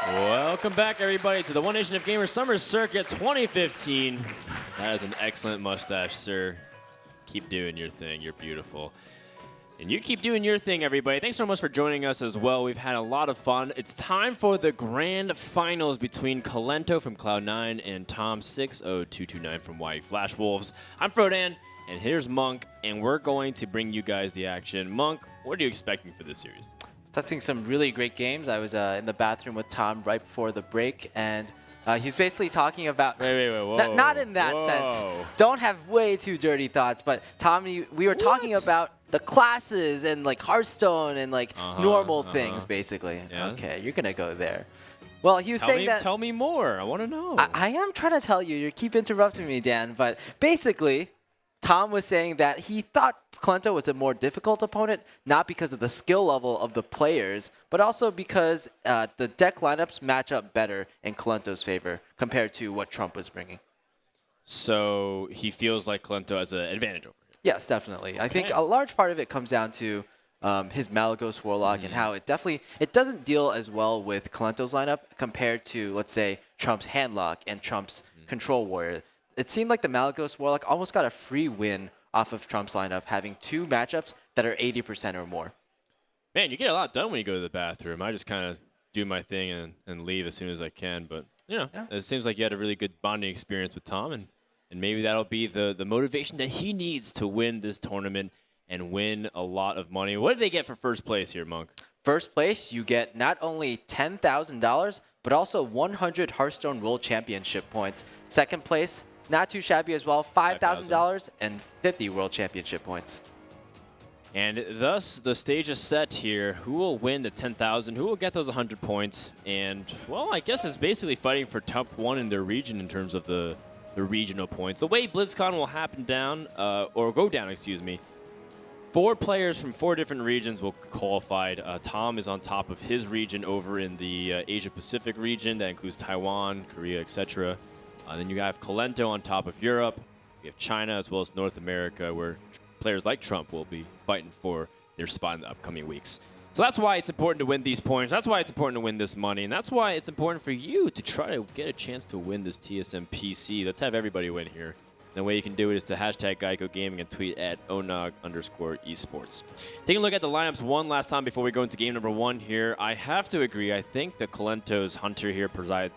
Welcome back, everybody, to the One Nation of Gamers Summer Circuit 2015. That is an excellent mustache, sir. Keep doing your thing. You're beautiful. And you keep doing your thing, everybody. Thanks so much for joining us as well. We've had a lot of fun. It's time for the grand finals between Colento from Cloud9 and Tom60229 from YE Flash Wolves. I'm Frodan, and here's Monk, and we're going to bring you guys the action. Monk, what are you expecting for this series? Testing some really great games. I was in the bathroom with Tom right before the break, and he's basically talking about... Wait, whoa. Not in that sense. Don't have way too dirty thoughts, but Tom, we were talking about the classes and like Hearthstone and like normal things, basically. Yeah. Okay, you're going to go there. Well, he was saying that... Tell me more. I want to know. I am trying to tell you. You keep interrupting me, Dan, but basically... Tom was saying that he thought Colento was a more difficult opponent, not because of the skill level of the players, but also because the deck lineups match up better in Colento's favor compared to what Trump was bringing. So he feels like Colento has an advantage over him. Yes, definitely. Okay. I think a large part of it comes down to his Malagos Warlock and how it doesn't deal as well with Colento's lineup compared to, let's say, Trump's Handlock and Trump's Control Warrior. It seemed like the Malagos Warlock almost got a free win off of Trump's lineup, having two matchups that are 80% or more. Man, you get a lot done when you go to the bathroom. I just kind of do my thing and leave as soon as I can. But, you know, It seems like you had a really good bonding experience with Tom, and maybe that'll be the motivation that he needs to win this tournament and win a lot of money. What did they get for first place here, Monk? First place, you get not only $10,000, but also 100 Hearthstone World Championship points. Second place, not too shabby as well, $5,000 and 50 World Championship points. And thus, the stage is set here. Who will win the 10,000? Who will get those 100 points? And, well, I guess it's basically fighting for top one in their region in terms of the regional points. The way BlizzCon will go down, excuse me, 4 players from 4 different regions will qualify. Tom is on top of his region over in the Asia-Pacific region. That includes Taiwan, Korea, etc. Then you have Colento on top of Europe. You have China as well as North America, where players like Trump will be fighting for their spot in the upcoming weeks. So that's why it's important to win these points. That's why it's important to win this money. And that's why it's important for you to try to get a chance to win this TSM PC. Let's have everybody win here. And the way you can do it is to hashtag GEICO Gaming and tweet at ONOG_esports. Taking a look at the lineups one last time before we go into game number 1 here. I have to agree. I think the Colento's Hunter here provides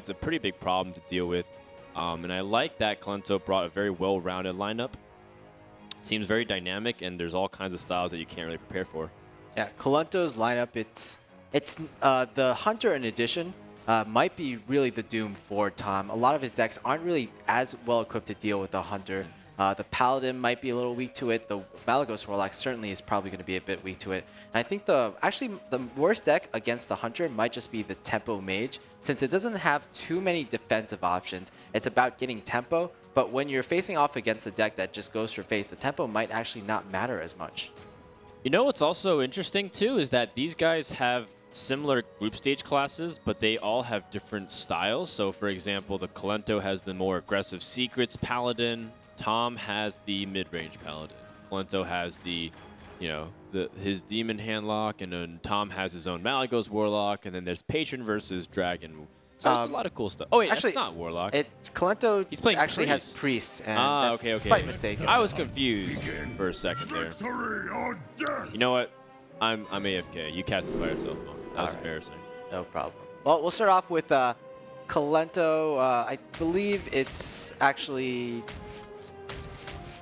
a pretty big problem to deal with. And I like that Colento brought a very well-rounded lineup. Seems very dynamic, and there's all kinds of styles that you can't really prepare for. Yeah, Colento's lineup, it's the Hunter in addition might be really the doom for Tom. A lot of his decks aren't really as well equipped to deal with the Hunter. The Paladin might be a little weak to it. The Malagos Warlock certainly is probably going to be a bit weak to it. And I think the worst deck against the Hunter might just be the Tempo Mage, since it doesn't have too many defensive options. It's about getting tempo, but when you're facing off against a deck that just goes for face, the tempo might actually not matter as much. You know what's also interesting, too, is that these guys have similar group stage classes, but they all have different styles. So, for example, the Colento has the more aggressive Secrets Paladin. Tom has the mid-range Paladin. Colento has his Demon Handlock, and then Tom has his own Malagos Warlock, and then there's Patron versus Dragon. So it's a lot of cool stuff. Oh wait, actually, that's not Warlock. Colento actually Priest. has Priest, and that's okay. a slight mistake. I was confused for a second there. You know what? I'm AFK. You cast this by yourself, Monk. That was embarrassing. No problem. Well, we'll start off with Colento. I believe it's actually...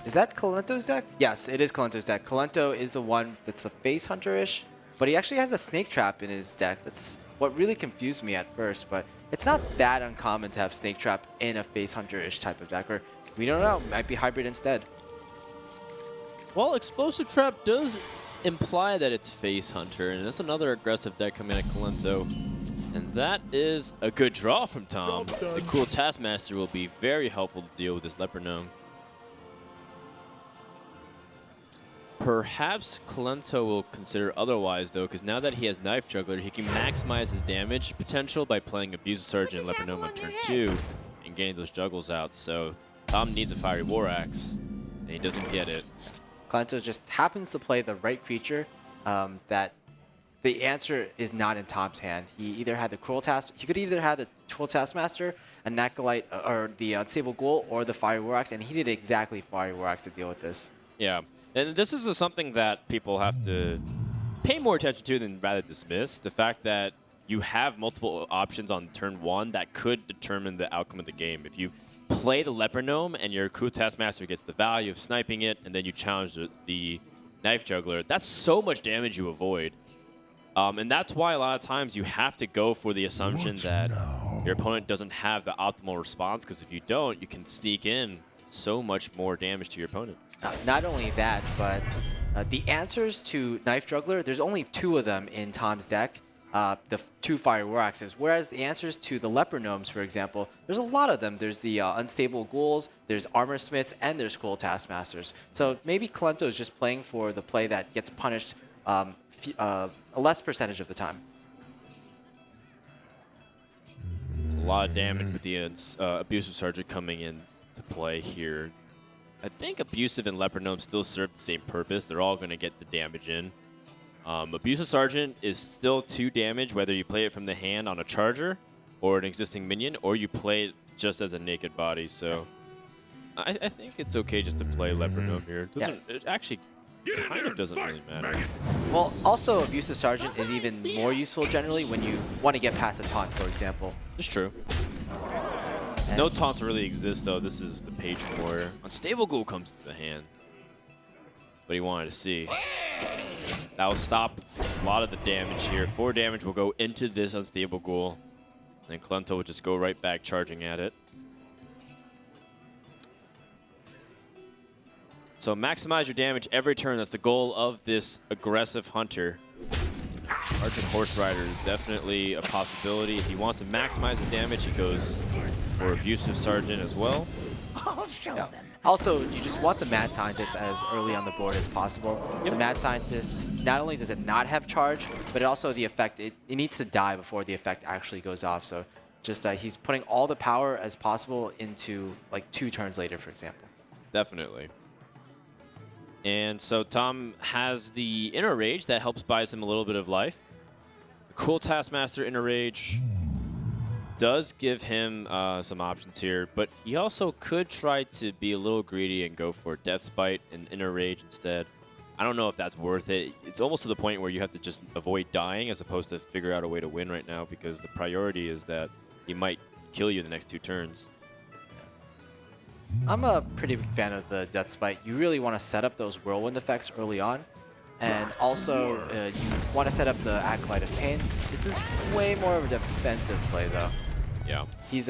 Is that Colento's deck? Yes, it is Colento's deck. Colento is the one that's the face hunter-ish, but he actually has a snake trap in his deck. That's what really confused me at first, but it's not that uncommon to have snake trap in a face hunter-ish type of deck, or we don't know, might be hybrid instead. Well, explosive trap does imply that it's face hunter, and that's another aggressive deck coming at Colento. And that is a good draw from Tom. The cool Taskmaster will be very helpful to deal with this Leper Gnome. Perhaps Colento will consider otherwise, though, because now that he has Knife Juggler, he can maximize his damage potential by playing Abusive Sergeant and Leper Gnome on turn 2 and getting those juggles out. So Tom needs a Fiery War Axe, and he doesn't get it. Colento just happens to play the right creature that the answer is not in Tom's hand. He either had the Cruel Task, he could either have the Cruel Taskmaster, an Acolyte, or the Unstable Ghoul, or the Fiery War Axe, and he did exactly Fiery War Axe to deal with this. Yeah, and this is something that people have to pay more attention to than rather dismiss. The fact that you have multiple options on turn 1 that could determine the outcome of the game. If you play the Leper Gnome and your Cruel Taskmaster gets the value of sniping it, and then you challenge the Knife Juggler, that's so much damage you avoid. And that's why a lot of times you have to go for the assumption that your opponent doesn't have the optimal response, because if you don't, you can sneak in so much more damage to your opponent. Not only that, but the answers to Knife Juggler, there's only 2 of them in Tom's deck, the 2 Fire War Axes, whereas the answers to the Leper Gnomes, for example, there's a lot of them. There's the Unstable Ghouls, there's Armor Smiths, and there's Cruel Taskmasters. So maybe Kolento is just playing for the play that gets punished a less percentage of the time. A lot of damage with the Abusive Sergeant coming in to play here. I think Abusive and Leper Gnome still serve the same purpose. They're all going to get the damage in. Abusive Sergeant is still 2 damage, whether you play it from the hand on a charger or an existing minion, or you play it just as a naked body. So I think it's okay just to play Leper Gnome here. It actually kind of doesn't really matter. Well, also Abusive Sergeant is even more useful generally when you want to get past a taunt, for example. It's true. No taunts really exist, though. This is the Patron Warrior. Unstable Ghoul comes to the hand. What he wanted to see. That will stop a lot of the damage here. 4 damage will go into this Unstable Ghoul. And Kolento will just go right back charging at it. So maximize your damage every turn. That's the goal of this aggressive hunter. Argent Horse Rider is definitely a possibility. If he wants to maximize his damage, he goes for Abusive Sergeant as well. I'll show them. Also, you just want the Mad Scientist as early on the board as possible. Yep. The Mad Scientist, not only does it not have charge, but also the effect, it needs to die before the effect actually goes off. So just he's putting all the power as possible into like 2 turns later, for example. Definitely. And so Tom has the Inner Rage that helps buys him a little bit of life. The Cruel Taskmaster Inner Rage does give him some options here, but he also could try to be a little greedy and go for Death Spite and Inner Rage instead. I don't know if that's worth it. It's almost to the point where you have to just avoid dying as opposed to figure out a way to win right now, because the priority is that he might kill you the next 2 turns. I'm a pretty big fan of the Death Spite. You really want to set up those Whirlwind effects early on. And also, you want to set up the Acolyte of Pain. This is way more of a defensive play, though. Yeah. He's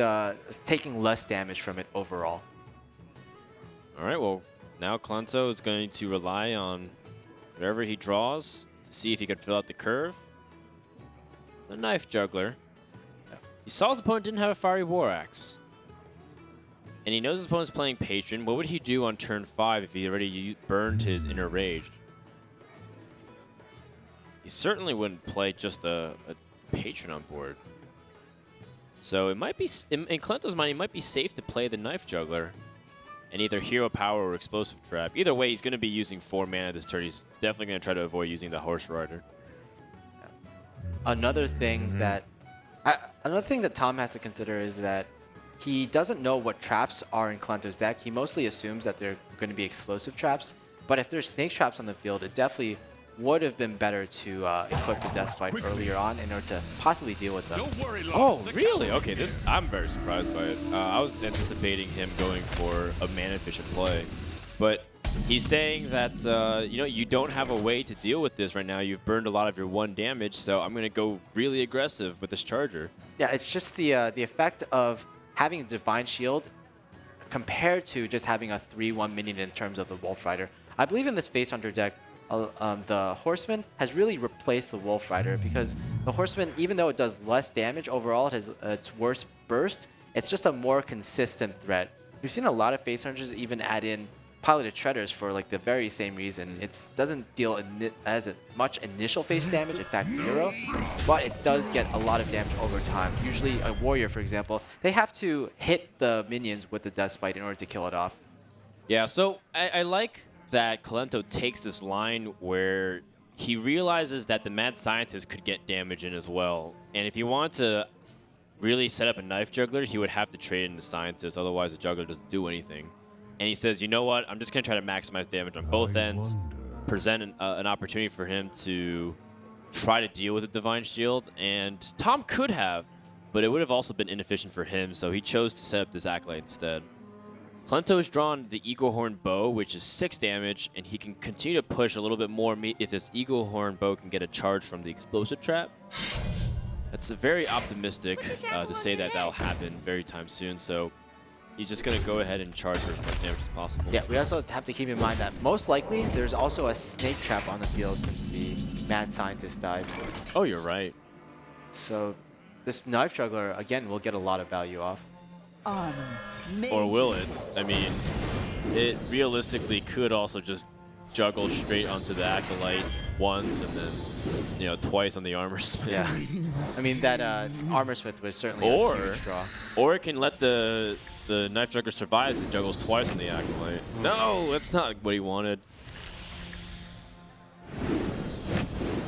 taking less damage from it overall. All right, well, now Kolento is going to rely on whatever he draws to see if he can fill out the curve. The Knife Juggler. He saw his opponent didn't have a Fiery War Axe. And he knows his opponent's playing Patron. What would he do on turn 5 if he already burned his Inner Rage? He certainly wouldn't play just a Patron on board. So it might be, in Kolento's mind, it might be safe to play the Knife Juggler and either Hero Power or Explosive Trap. Either way, he's going to be using 4 mana this turn. He's definitely going to try to avoid using the Horse Rider. Another thing that Tom has to consider is that he doesn't know what traps are in Kolento's deck. He mostly assumes that they're going to be explosive traps. But if there's snake traps on the field, it definitely would have been better to equip the Death Spite earlier on in order to possibly deal with them. Oh, really? Okay, I'm very surprised by it. I was anticipating him going for a mana-efficient play. But he's saying that, you don't have a way to deal with this right now. You've burned a lot of your 1 damage, so I'm going to go really aggressive with this Charger. Yeah, it's just the effect of having a Divine Shield compared to just having a 3/1 minion in terms of the Wolf Rider. I believe in this Face Hunter deck, the Horseman has really replaced the Wolf Rider, because the Horseman, even though it does less damage overall, it has its worst burst. It's just a more consistent threat. We've seen a lot of Face Hunters even add in Piloted Treaders for like the very same reason. It doesn't deal as much initial face damage, in fact 0, but it does get a lot of damage over time. Usually a warrior, for example, they have to hit the minions with the Death Spite in order to kill it off. Yeah, so I like that Kolento takes this line where he realizes that the mad scientist could get damage in as well. And if he wanted to really set up a knife juggler, he would have to trade in the scientist. Otherwise, the juggler doesn't do anything. And he says, you know what? I'm just going to try to maximize damage on both ends, present an opportunity for him to try to deal with the Divine Shield. And Tom could have, but it would have also been inefficient for him. So he chose to set up this Acolyte instead. Clento's drawn the Eagle Horn Bow, which is 6 damage, and he can continue to push a little bit more if this Eagle Horn Bow can get a charge from the Explosive Trap. That's very optimistic to say that that'll happen very time soon, so he's just going to go ahead and charge for as much damage as possible. Yeah, we also have to keep in mind that most likely there's also a Snake Trap on the field since the Mad Scientist died. Oh, you're right. So this Knife Juggler, again, will get a lot of value off. Or will it? I mean, it realistically could also just juggle straight onto the Acolyte once and then, you know, twice on the Armor Smith. Yeah. I mean, that Armor Smith was certainly a huge draw. Or it can let the Knife Juggler survive as it juggles twice on the Acolyte. No, that's not what he wanted.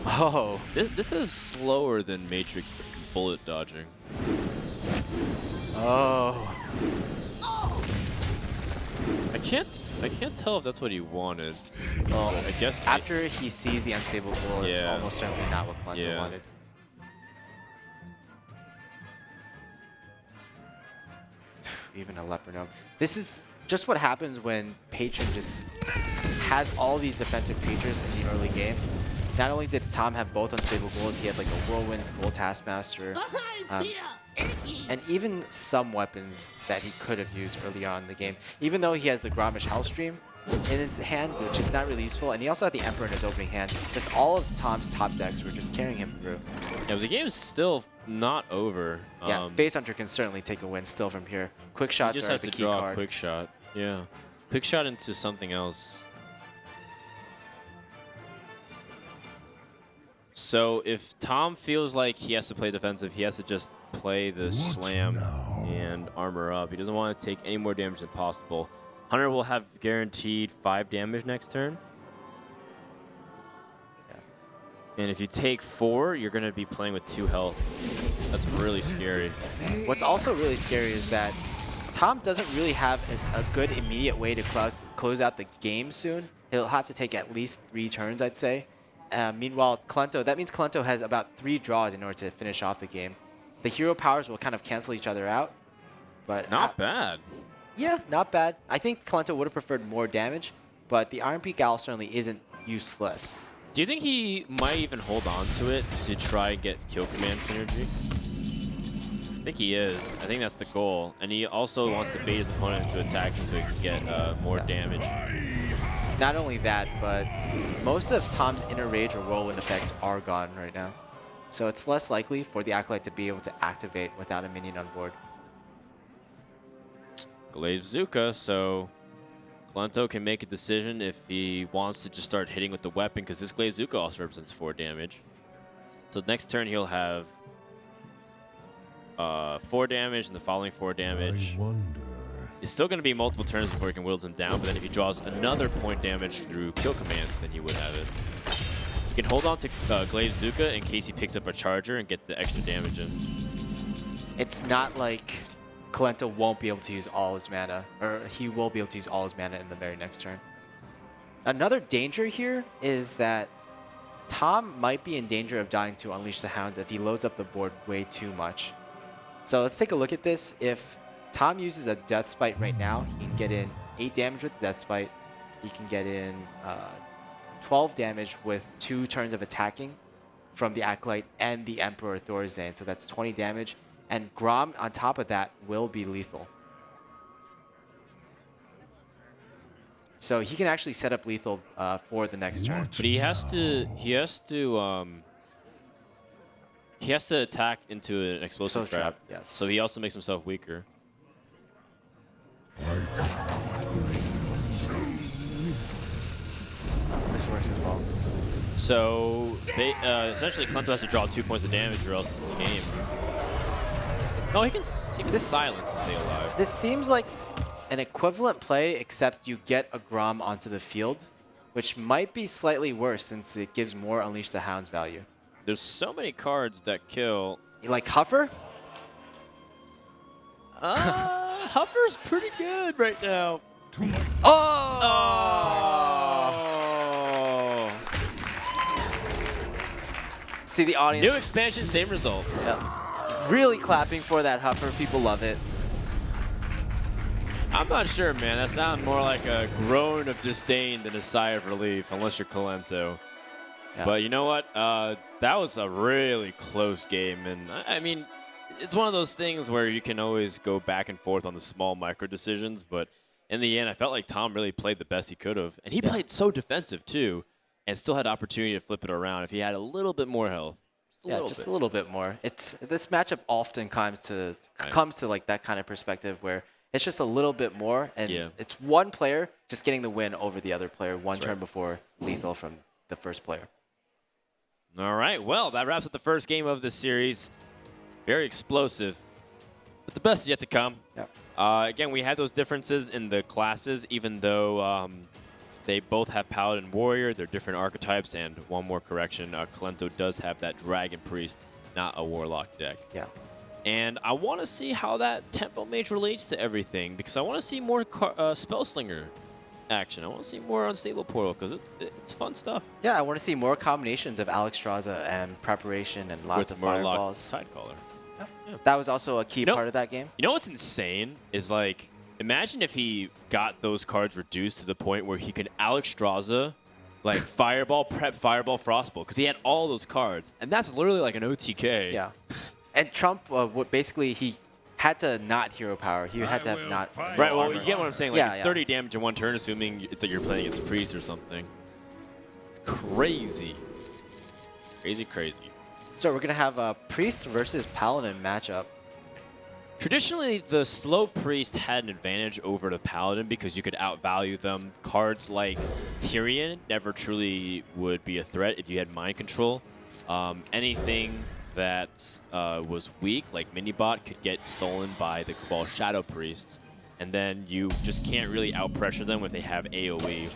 Oh. This is slower than Matrix bullet dodging. Oh. I can't tell if that's what he wanted. Oh, I guess After he sees the unstable goal, it's almost certainly not what Clento wanted. Even a Leopard Gnome. This is just what happens when Patron just has all these defensive creatures in the early game. Not only did Tom have both unstable goals, he had like a Whirlwind, Gold Taskmaster, and even some weapons that he could have used early on in the game. Even though he has the Gromish Hellstream in his hand, which is not really useful, and he also had the Emperor in his opening hand. Just all of Tom's top decks were just carrying him through. Yeah, but the game is still not over. Yeah, Face Hunter can certainly take a win still from here. Quick shots just are has the to key draw card. a quick shot. Yeah, quick shot into something else. So if Tom feels like he has to play defensive, he has to just play the slam and armor up. He doesn't want to take any more damage than possible. Hunter will have guaranteed 5 damage next turn. Yeah. And if you take 4, you're going to be playing with 2 health. That's really scary. What's also really scary is that Tom doesn't really have a good immediate way to close out the game soon. He'll have to take at least 3 turns, I'd say. Meanwhile, Clento, that means Clento has about 3 draws in order to finish off the game. The hero powers will kind of cancel each other out. But not bad. Yeah, not bad. I think Clento would have preferred more damage, but the Iron Peak Owl certainly isn't useless. Do you think he might even hold on to it to try and get kill command synergy? I think he is. I think that's the goal. And he also wants to bait his opponent into attacking so he can get more damage. Not only that, but most of Tom's Inner Rage or Whirlwind effects are gone right now. So it's less likely for the Acolyte to be able to activate without a minion on board. Glaive-Zuka, so Clento can make a decision if he wants to just start hitting with the weapon, because this Glaive-Zuka also represents 4 damage. So next turn he'll have 4 damage and the following 4 damage. It's still going to be multiple turns before he can whittle him down, but then if he draws another point damage through kill commands, then he would have it. He can hold on to Glaive-Zuka in case he picks up a charger and get the extra damage in. It's not like Clento won't be able to use all his mana, or he will be able to use all his mana in the very next turn. Another danger here is that Tom might be in danger of dying to Unleash the Hounds if he loads up the board way too much. So let's take a look at this. If Tom uses a Death Spite right now, he can get in 8 damage with the Death Spite. He can get in 12 damage with 2 turns of attacking from the Acolyte and the Emperor Thorazane. So that's 20 damage. And Grom, on top of that, will be lethal. So he can actually set up lethal for the next turn. But he has to attack into an explosive trap. Yes. So he also makes himself weaker. This works as well. So essentially, Clento has to draw 2 points of damage, or else it's this game. No, he can silence and stay alive. This seems like an equivalent play, except you get a Grom onto the field. which might be slightly worse since it gives more Unleash the Hounds value. There's so many cards that kill. You like Huffer? Huffer's pretty good right now. Oh! See the audience. New expansion, same result. Yep. Really clapping for that Huffer. People love it. I'm not sure, man. That sounds more like a groan of disdain than a sigh of relief, unless you're Colenso. Yeah. But you know what? That was a really close game. And I mean, it's one of those things where you can always go back and forth on the small micro decisions. But in the end, I felt like Tom really played the best he could have. And he played so defensive, too, and still had opportunity to flip it around if he had a little bit more health. Just a little bit more. This matchup often comes to like that kind of perspective where it's just a little bit more, and it's one player just getting the win over the other player one turn before lethal from the first player. All right, well, that wraps up the first game of this series. Very explosive, but the best is yet to come. Yep. Again, we had those differences in the classes, even though they both have Paladin Warrior. They're different archetypes, and one more correction, Colento does have that Dragon Priest, not a Warlock deck. Yeah. And I want to see how that Tempo Mage relates to everything, because I want to see more Spellslinger action. I want to see more Unstable Portal, because it's fun stuff. Yeah, I want to see more combinations of Alexstrasza and Preparation and lots of fireballs. Tidecaller. Yeah. That was also a key part of that game. You know what's insane is, like, imagine if he got those cards reduced to the point where he could Alexstrasza, like Fireball, Prep, Fireball, Frostbolt, because he had all those cards, and that's literally like an OTK. Yeah. And Trump, basically, he had to not hero power. He had to have not. Right, well, you get what I'm saying. Like, yeah, it's 30 damage in one turn, assuming it's like you're playing against Priest or something. It's crazy. Crazy, crazy. So we're going to have a Priest versus Paladin matchup. Traditionally, the slow Priest had an advantage over the Paladin because you could outvalue them. Cards like Tyrion never truly would be a threat if you had Mind Control. Anything that was weak, like Minibot, could get stolen by the Cabal Shadow Priests, and then you just can't really outpressure them if they have AoE.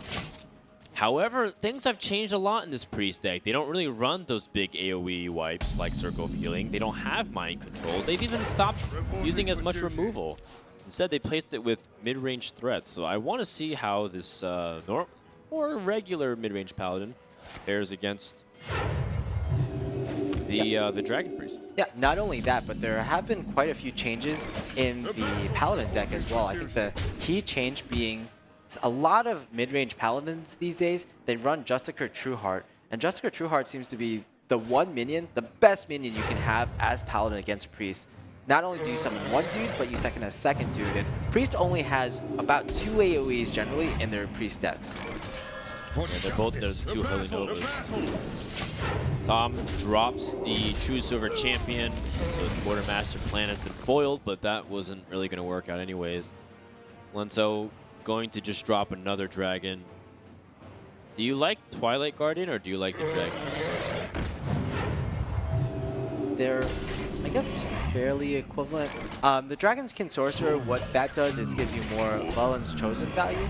However, things have changed a lot in this Priest deck. They don't really run those big AoE wipes like Circle of Healing. They don't have Mind Control. They've even stopped using as much removal. Instead, they placed it with mid-range threats. So I want to see how this more regular mid-range Paladin fares against the Dragon Priest. Yeah, not only that, but there have been quite a few changes in the Paladin deck as well. I think the key change being a lot of mid-range Paladins these days, they run Justicar Trueheart, and Justicar Trueheart seems to be the one minion, the best minion you can have as Paladin against Priest. Not only do you summon one dude, but you second a second dude, and Priest only has about 2 AoEs generally in their Priest decks. Yeah, they're both the 2 Holy Novas. Tom drops the True Silver Champion, so his Quartermaster plan has been foiled, but that wasn't really going to work out anyways. Lenso going to just drop another dragon. Do you like Twilight Guardian or do you like the Dragon? They're, I guess, fairly equivalent. The Dragon's Kin Sorcerer, what that does is gives you more Lellen's Chosen value,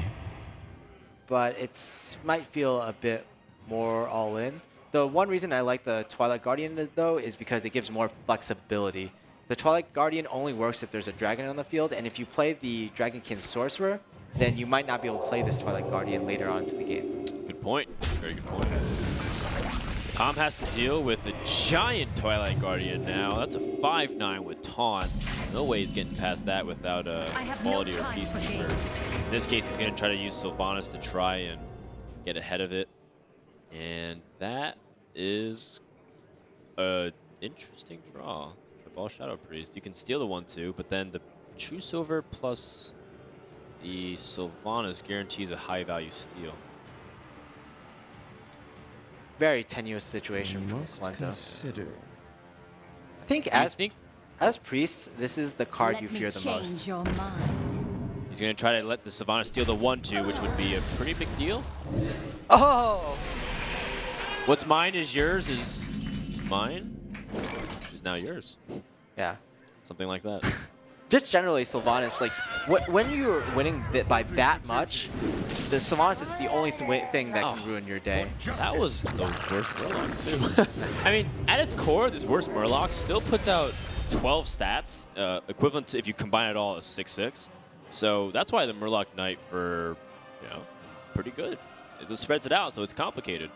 but it might feel a bit more all-in. The one reason I like the Twilight Guardian, though, is because it gives more flexibility. The Twilight Guardian only works if there's a dragon on the field, and if you play the Dragonkin Sorcerer, then you might not be able to play this Twilight Guardian later on into the game. Good point. Very good point. Tom has to deal with a giant Twilight Guardian now. That's a 5/9 with Taunt. No way he's getting past that without a Quality or Peacekeeper. In this case, he's going to try to use Sylvanas to try and get ahead of it. And that is an interesting draw. Cabal Shadow Priest. You can steal the 1/2, but then the True Silver plus the Sylvanas guarantees a high value steal. Very tenuous situation for Colento. I think as Priest, this is the card you fear the most. Your mind. He's going to try to let the Sylvanas steal the 1/2, which would be a pretty big deal. Oh! What's mine is yours is mine is now yours. Yeah. Something like that. just generally Sylvanas, like when you're winning by that much, the Sylvanas is the only thing that can ruin your day. That was the worst Murloc too. I mean, at its core, this worst Murloc still puts out 12 stats, equivalent to, if you combine it all, is 6/6. So that's why the Murloc Knight for, is pretty good. It just spreads it out, so it's complicated.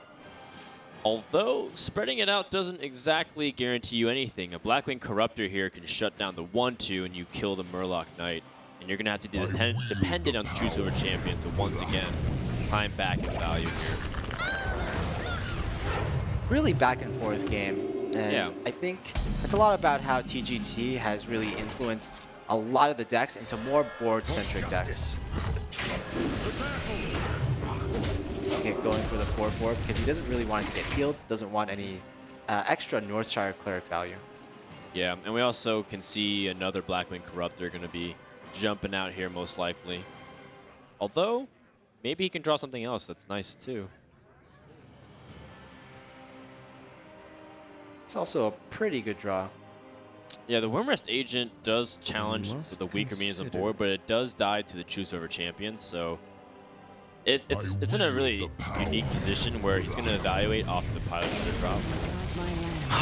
Although, spreading it out doesn't exactly guarantee you anything. A Blackwing Corruptor here can shut down the 1-2 and you kill the Murloc Knight. And you're going to have to be dependent on the Choose Over Champion to once again climb back in value here. Really back and forth game. And yeah. I think it's a lot about how TGT has really influenced a lot of the decks into more board-centric decks. Okay, going for the 4/4 because he doesn't really want it to get healed, doesn't want any extra Northshire Cleric value. Yeah, and we also can see another Blackwing Corruptor going to be jumping out here most likely. Although, maybe he can draw something else that's nice too. It's also a pretty good draw. Yeah, the Wyrmrest Agent does challenge the weaker minions on board, but it does die to the Choose Over Champion, so it's in a really unique position where he's going to evaluate off the Pilot Shredder drop.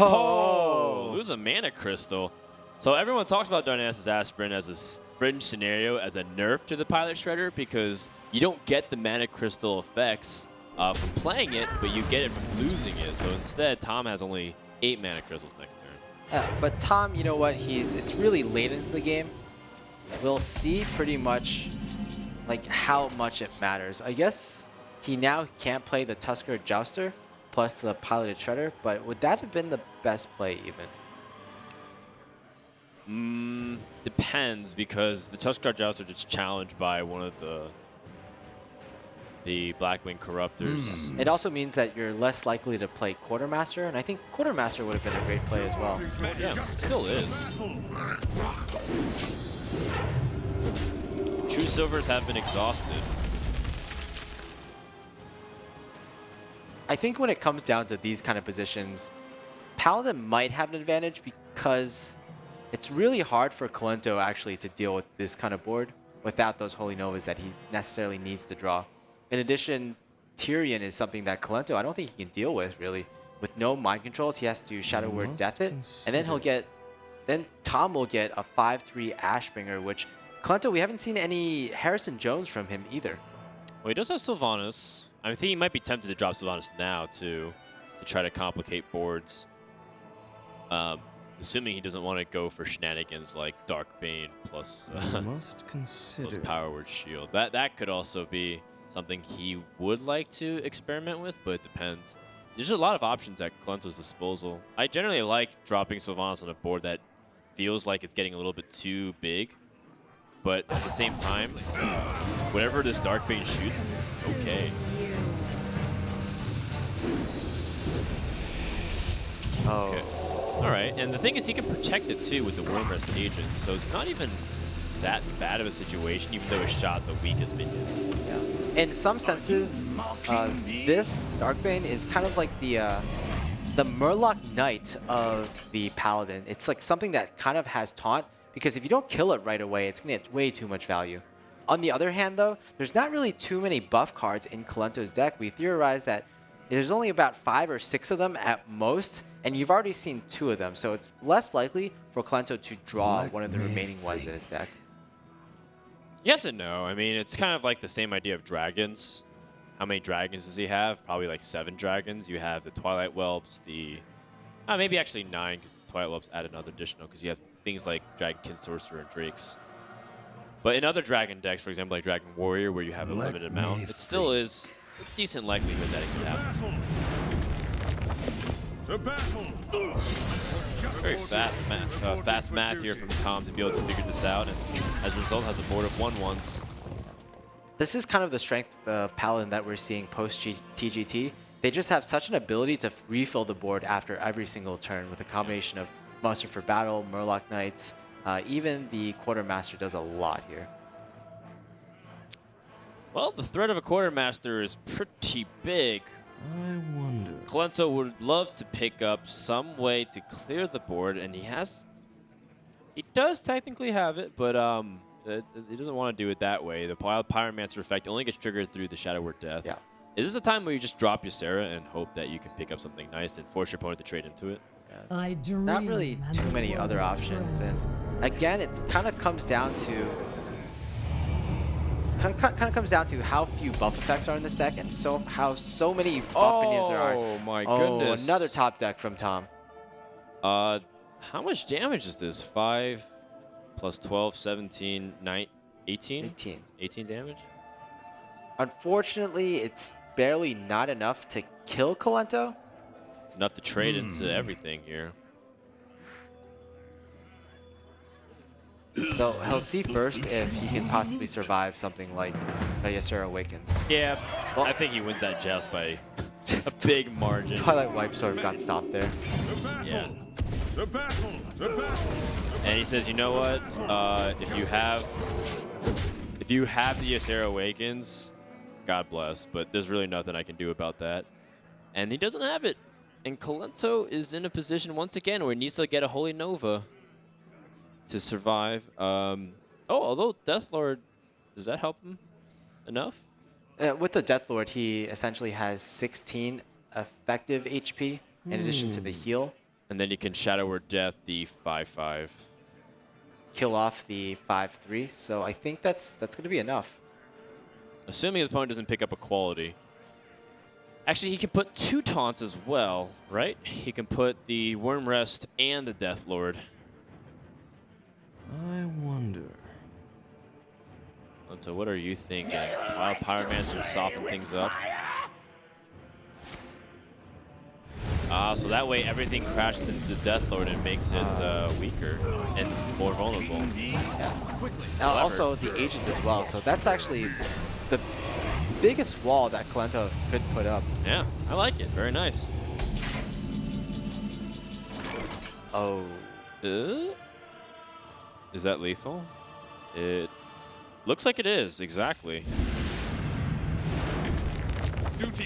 Oh! Lose a Mana Crystal. So everyone talks about Darnassus Aspirin as a fringe scenario, as a nerf to the Pilot Shredder, because you don't get the Mana Crystal effects from playing it, but you get it from losing it. So instead, Tom has only 8 Mana Crystals next turn. But Tom, you know what? It's really late into the game. We'll see pretty much like how much it matters. I guess he now can't play the Tusker Jouster plus the Piloted Shredder, but would that have been the best play even? Depends, because the Tusker Jouster gets challenged by one of the Blackwing Corruptors. It also means that you're less likely to play Quartermaster, and I think Quartermaster would have been a great play as well. Yeah, it still is. True Silvers have been exhausted. I think when it comes down to these kind of positions, Paladin might have an advantage because it's really hard for Kolento actually to deal with this kind of board without those Holy Novas that he necessarily needs to draw. In addition, Tyrion is something that Kolento I don't think he can deal with really. With no mind controls, he has to Shadow Word Death it, and then Tom will get a 5/3 Ashbringer, which Kolento, we haven't seen any Harrison Jones from him either. Well, he does have Sylvanas. I think he might be tempted to drop Sylvanas now to try to complicate boards. Assuming he doesn't want to go for shenanigans like Dark Bane plus plus Power Word Shield. That could also be something he would like to experiment with, but it depends. There's a lot of options at Kolento's disposal. I generally like dropping Sylvanas on a board that feels like it's getting a little bit too big, but at the same time, whatever this Dark Bane shoots is okay. Oh. Okay. All right, and the thing is he can protect it too with the Wyrmrest Agent, so it's not even that bad of a situation, even though it shot the weakest minion. Yeah. In some senses, this Darkbane is kind of like the Murloc Knight of the Paladin. It's like something that kind of has taunt, because if you don't kill it right away, it's going to get way too much value. On the other hand, though, there's not really too many buff cards in Kolento's deck. We theorize that there's only about 5 or 6 of them at most, and you've already seen 2 of them, so it's less likely for Kolento to draw one of the remaining ones in his deck. Yes and no. I mean, it's kind of like the same idea of dragons. How many dragons does he have? Probably like 7 dragons. You have the Twilight Whelps, maybe actually 9, because the Twilight Whelps add another additional, because you have things like Dragonkin, Sorcerer, and Drakes. But in other dragon decks, for example, like Dragon Warrior, where you have a limited amount, it still is a decent likelihood that it can happen. Very fast math here from Tom to be able to figure this out, and as a result has a board of 1/1s. This is kind of the strength of Paladin that we're seeing post-TGT. They just have such an ability to refill the board after every single turn with a combination of Monster for Battle, Murloc Knights. Even the Quartermaster does a lot here. Well, the threat of a Quartermaster is pretty big. I wonder. Kolento would love to pick up some way to clear the board, and he has He does technically have it, but he doesn't want to do it that way. The Pyromancer effect only gets triggered through the Shadow Word Death. Yeah. Is this a time where you just drop your Sarah and hope that you can pick up something nice and force your opponent to trade into it? Yeah. Not really too many other options, and again, it kind of comes down to how few buff effects are in this deck, and how so many buff minions there are. Oh my goodness! Another top deck from Tom. How much damage is this? 5 plus 12, 17, 9, 18? 18. 18 damage? Unfortunately, it's barely not enough to kill Kolento. It's enough to trade into everything here. So he'll see first if he can possibly survive something like a Ysera Awakens. Yeah, well, I think he wins that joust by a big margin. Twilight Wipe sort of got stopped there. Yeah. And he says, you know what? If you have the Ysera Awakens, God bless, but there's really nothing I can do about that. And he doesn't have it. And Kolento is in a position once again where he needs to get a Holy Nova to survive. Although Deathlord, does that help him enough? With the Deathlord, he essentially has 16 effective HP in addition to the heal. And then you can Shadow Word Death the 5/5. Kill off the 5/3. So I think that's going to be enough. Assuming his opponent doesn't pick up a quality. Actually, he can put 2 taunts as well, right? He can put the Worm Rest and the Deathlord. I wonder. So what are you thinking? Wow, Pyromancer to soften things up. So that way everything crashes into the Deathlord and makes it weaker and more vulnerable. Yeah. Also the Agent as well. So that's actually the biggest wall that Kolento could put up. Yeah, I like it. Very nice. Oh. Is that lethal? It looks like it is, exactly.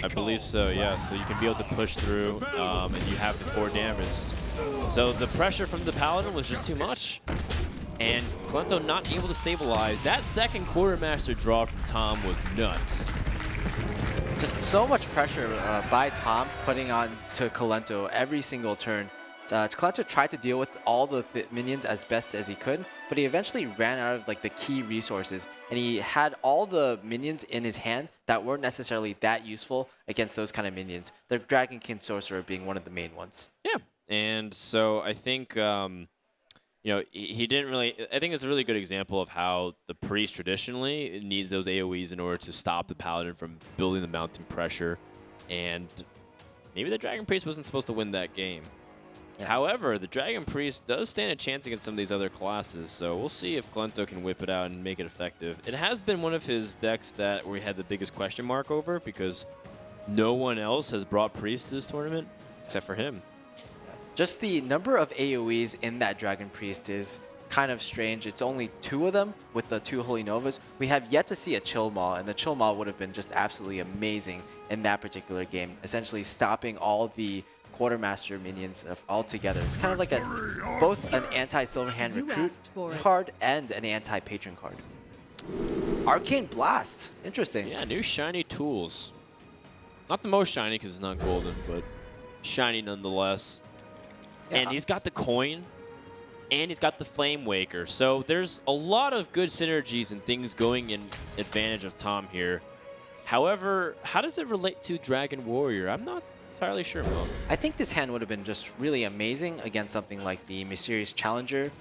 I believe so, yeah. So you can be able to push through, and you have the 4 damage. So the pressure from the Paladin was just too much. And Kolento not able to stabilize. That second Quartermaster draw from Tom was nuts. Just so much pressure by Tom putting on to Kolento every single turn. Kolento tried to deal with all the minions as best as he could, but he eventually ran out of the key resources, and he had all the minions in his hand that weren't necessarily that useful against those kind of minions. The Dragon King Sorcerer being one of the main ones. Yeah, and so I think he didn't really. I think it's a really good example of how the Priest traditionally needs those AOEs in order to stop the Paladin from building the mounting pressure, and maybe the Dragon Priest wasn't supposed to win that game. Yeah. However, the Dragon Priest does stand a chance against some of these other classes, so we'll see if Kolento can whip it out and make it effective. It has been one of his decks that we had the biggest question mark over because no one else has brought Priest to this tournament except for him. Just the number of AoEs in that Dragon Priest is kind of strange. It's only 2 of them with the 2 Holy Novas. We have yet to see a Chill Maul, and the Chill Maul would have been just absolutely amazing in that particular game, essentially stopping all the Quartermaster minions altogether. It's kind of like both an anti-Silverhand Recruit card and an anti-Patron card. Arcane Blast. Interesting. Yeah, new shiny tools. Not the most shiny because it's not golden, but shiny nonetheless. Yeah. And he's got the coin, and he's got the Flame Waker. So there's a lot of good synergies and things going in advantage of Tom here. However, how does it relate to Dragon Warrior? I'm not entirely sure, Mo. I think this hand would have been just really amazing against something like the Mysterious Challenger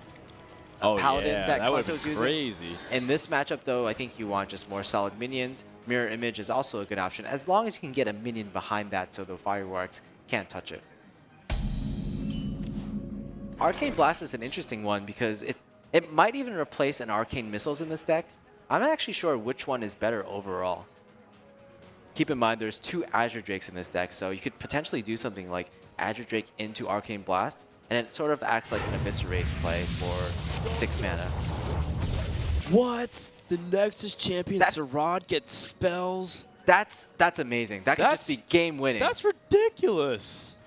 Paladin that Kolento's using. Crazy. In this matchup, though, I think you want just more solid minions. Mirror Image is also a good option, as long as you can get a minion behind that so the Fireworks can't touch it. Arcane Blast is an interesting one because it might even replace an Arcane Missiles in this deck. I'm not actually sure which one is better overall. Keep in mind, there's 2 Azure Drakes in this deck, so you could potentially do something like Azure Drake into Arcane Blast, and it sort of acts like an Eviscerate play for 6 mana. What? The Nexus champion Sarad gets spells? That's amazing. That could just be game winning. That's ridiculous.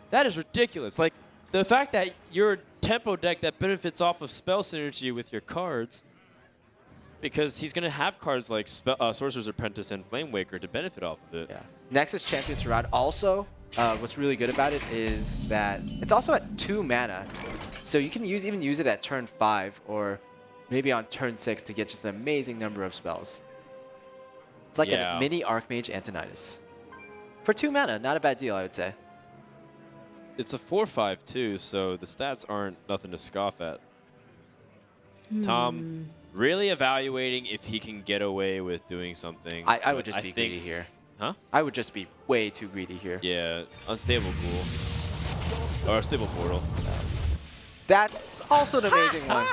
That is ridiculous. Like, the fact that you're tempo deck that benefits off of spell synergy with your cards. Because he's going to have cards like Sorcerer's Apprentice and Flame Waker to benefit off of it. Yeah. Nexus Champion Surround also, what's really good about it is that it's also at 2 mana. So you can even use it at turn 5 or maybe on turn 6 to get just an amazing number of spells. It's like a mini Archmage Antonidas. For 2 mana, not a bad deal, I would say. It's a 4/5 too, so the stats aren't nothing to scoff at. Tom really evaluating if he can get away with doing something. I would just be greedy here. Huh? I would just be way too greedy here. Yeah, unstable pool. Or a stable portal. That's also an amazing one.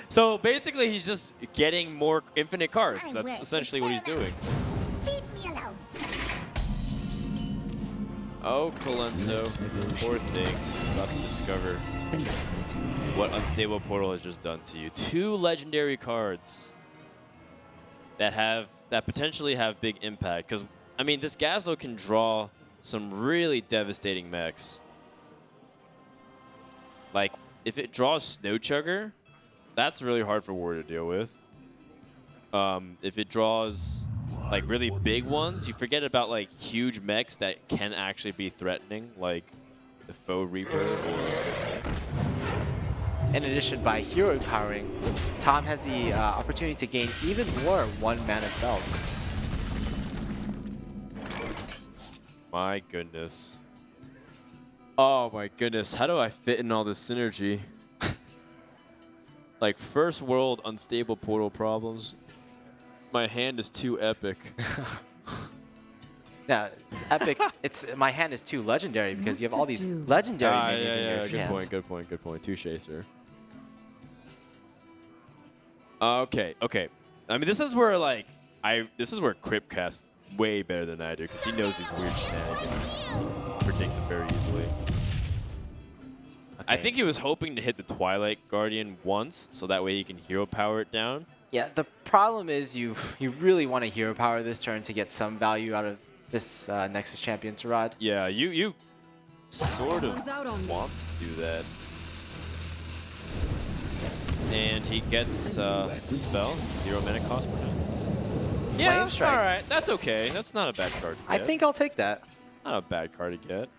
So basically he's just getting more infinite cards. That's essentially what he's doing. Leave me alone. Oh, Colento, poor thing. About to discover what Unstable Portal has just done to you. 2 legendary cards that potentially have big impact. Because, I mean, this Gazlo can draw some really devastating mechs. Like, if it draws Snow Chugger, that's really hard for War to deal with. If it draws like really big ones, you forget about like huge mechs that can actually be threatening, like the Faux Reaper or In addition, by hero empowering, Tom has the opportunity to gain even more 1 mana spells. My goodness. Oh my goodness, how do I fit in all this synergy? Like first world unstable portal problems. My hand is too epic. Yeah, it's epic. My hand is too legendary because you have all these legendary minions in your hand. Good point. Touche, sir. Okay. I mean, this is where like this is where Crip casts way better than I do because he knows these weird shenanigans. Predict them very easily. I think he was hoping to hit the Twilight Guardian once, so that way he can hero power it down. Yeah, the problem is you really want to hero power this turn to get some value out of this Nexus Champion Sarad. Yeah, you sort of want to do that. And he gets spell, 0 mana cost per turn. Yeah, all right, that's okay. That's not a bad card to get. I think I'll take that. Not a bad card to get.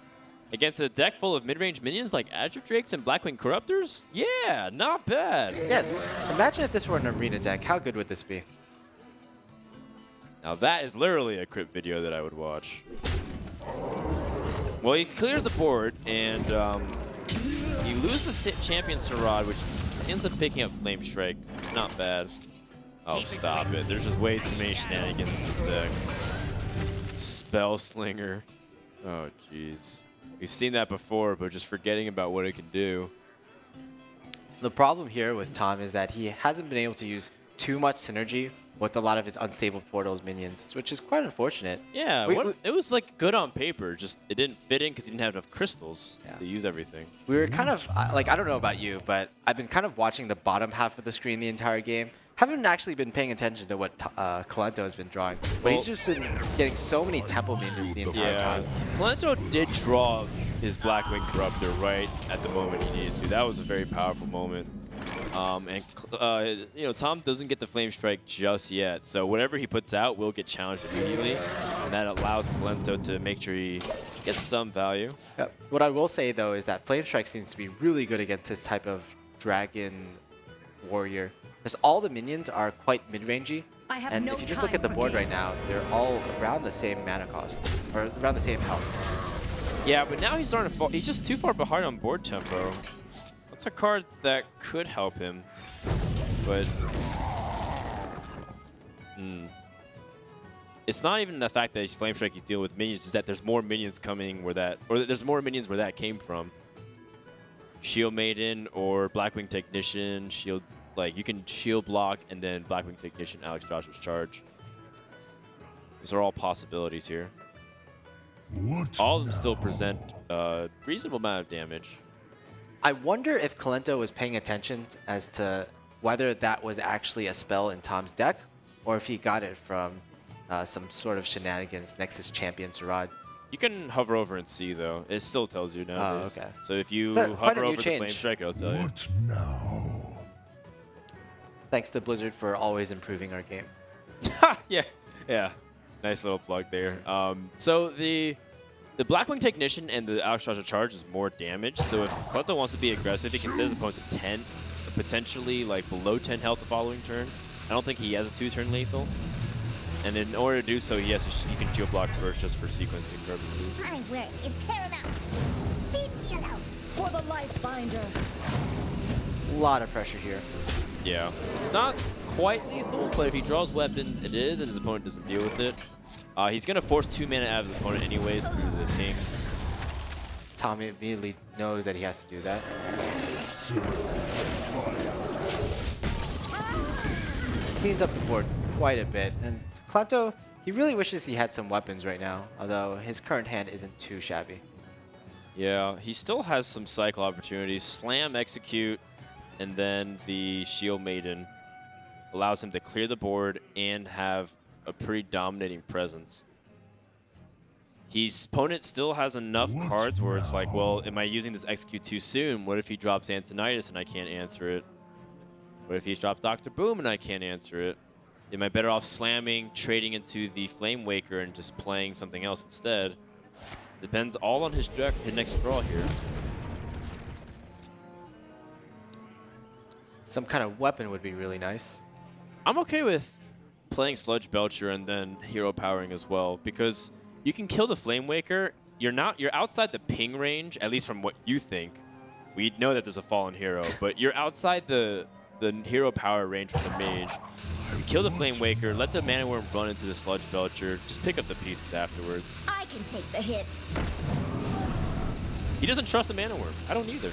Against a deck full of mid-range minions like Azure Drakes and Blackwing Corruptors? Yeah, not bad. Yeah, imagine if this were an arena deck. How good would this be? Now that is literally a Crypt video that I would watch. Well, he clears the board, and he loses Champion Sarad, which ends up picking up Flame Strike. Not bad. Oh, stop it. There's just way too many shenanigans in this deck. Spell Slinger. Oh, jeez. We've seen that before, but just forgetting about what it can do. The problem here with Tom is that he hasn't been able to use too much synergy with a lot of his unstable portals minions, which is quite unfortunate. Yeah, it was like good on paper, just it didn't fit in because he didn't have enough crystals to use everything. We were kind of, like, I don't know about you, but I've been kind of watching the bottom half of the screen the entire game. Haven't actually been paying attention to what Colento has been drawing, but he's just been getting so many temple minions the entire time. Colento did draw his Blackwing Corruptor right at the moment he needed to. That was a very powerful moment. You know, Tom doesn't get the Flame Strike just yet, so whatever he puts out will get challenged immediately, and that allows Colento to make sure he gets some value. Yep. What I will say, though, is that Flame Strike seems to be really good against this type of dragon warrior. Because all the minions are quite mid-rangey, and if you just look at the board right now, they're all around the same mana cost, or around the same health. Yeah, but now he's starting to fall. He's just too far behind on board tempo. That's a card that could help him, but it's not even the fact that he's Flame Strike, he's dealing with minions, it's that there's more minions coming where that, or there's more minions where that came from. Shield Maiden or Blackwing Technician, shield. Like, you can shield block and then Blackwing Technician, Alex Joshua's charge. These are all possibilities here. All of them still present a reasonable amount of damage. I wonder if Colento was paying attention as to whether that was actually a spell in Tom's deck, or if he got it from some sort of shenanigans Nexus Champion Sarad. You can hover over and see, though. It still tells you nowadays. Oh, okay. So if you So, quite a hover new over the change. Flame Strike, it'll tell you. What now? Thanks to Blizzard for always improving our game. Yeah. Yeah. Nice little plug there. So the Blackwing Technician and the Alexstrasza Charge is more damage. So if Klento wants to be aggressive, he can set his opponent to 10, potentially like below 10 health the following turn. I don't think he has a 2-turn lethal. And in order to do so, he can shield block first just for sequencing purposes. My work is paramount. Leave me alone. For the Life Binder. A lot of pressure here. Yeah. It's not quite lethal, but if he draws weapons, it is, and his opponent doesn't deal with it. He's going to force 2 mana out of his opponent anyways through the ping. Tom immediately knows that he has to do that. Cleans up the board quite a bit. And Klento, he really wishes he had some weapons right now, although his current hand isn't too shabby. Yeah, he still has some cycle opportunities. Slam, execute, and then the Shield Maiden allows him to clear the board and have a pretty dominating presence. His opponent still has enough cards where it's like, well, am I using this execute too soon? What if he drops Antonitis and I can't answer it? What if he drops Dr. Boom and I can't answer it? Am I better off slamming, trading into the Flame Waker, and just playing something else instead? Depends all on his next draw here. Some kind of weapon would be really nice. I'm okay with playing Sludge Belcher and then hero powering as well, because you can kill the Flame Waker. You're outside the ping range, at least from what you think. We know that there's a fallen hero, but you're outside the hero power range for the mage. You kill the Flame Waker, let the Mana Worm run into the Sludge Belcher, just pick up the pieces afterwards. I can take the hit. He doesn't trust the Mana Worm. I don't either.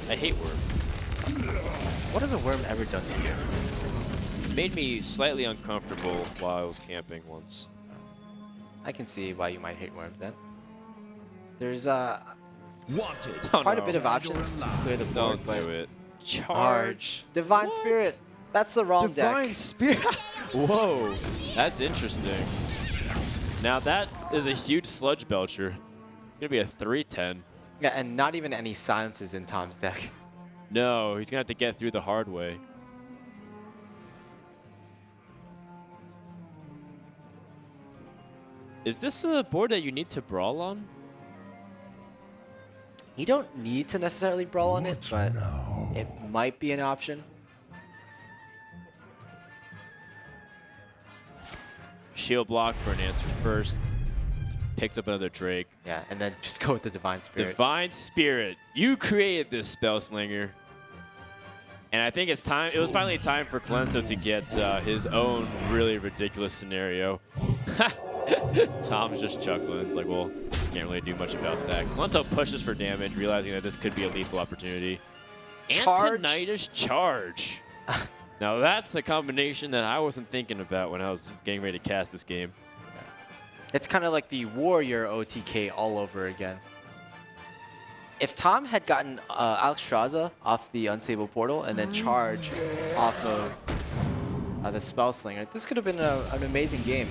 I hate worms. What has a worm ever done to you? Made me slightly uncomfortable while I was camping once. I can see why you might hate worms then. There's Wanted. quite a bit of options to clear the board. Don't do it. Charge. Divine What? Spirit. That's the wrong Divine deck. Spirit. Whoa, that's interesting. Now that is a huge Sludge Belcher. It's gonna be a 3/10. Yeah, and not even any silences in Tom's deck. No, he's gonna have to get through the hard way. Is this a board that you need to brawl on? You don't need to necessarily brawl on it, but now? it might be an option. Shield block for an answer first. Picked up another Drake. Yeah, and then just go with the Divine Spirit. Divine Spirit, you created this spell slinger. And I think it's time. It was finally time for Klento to get his own really ridiculous scenario. Tom's just chuckling. It's like, well, can't really do much about that. Klento pushes for damage, realizing that this could be a lethal opportunity. Charged. Antonitis Charge. Now that's a combination that I wasn't thinking about when I was getting ready to cast this game. It's kind of like the Warrior OTK all over again. If Tom had gotten Alexstrasza off the Unstable Portal and then Charge off of the Spellslinger, this could have been an amazing game.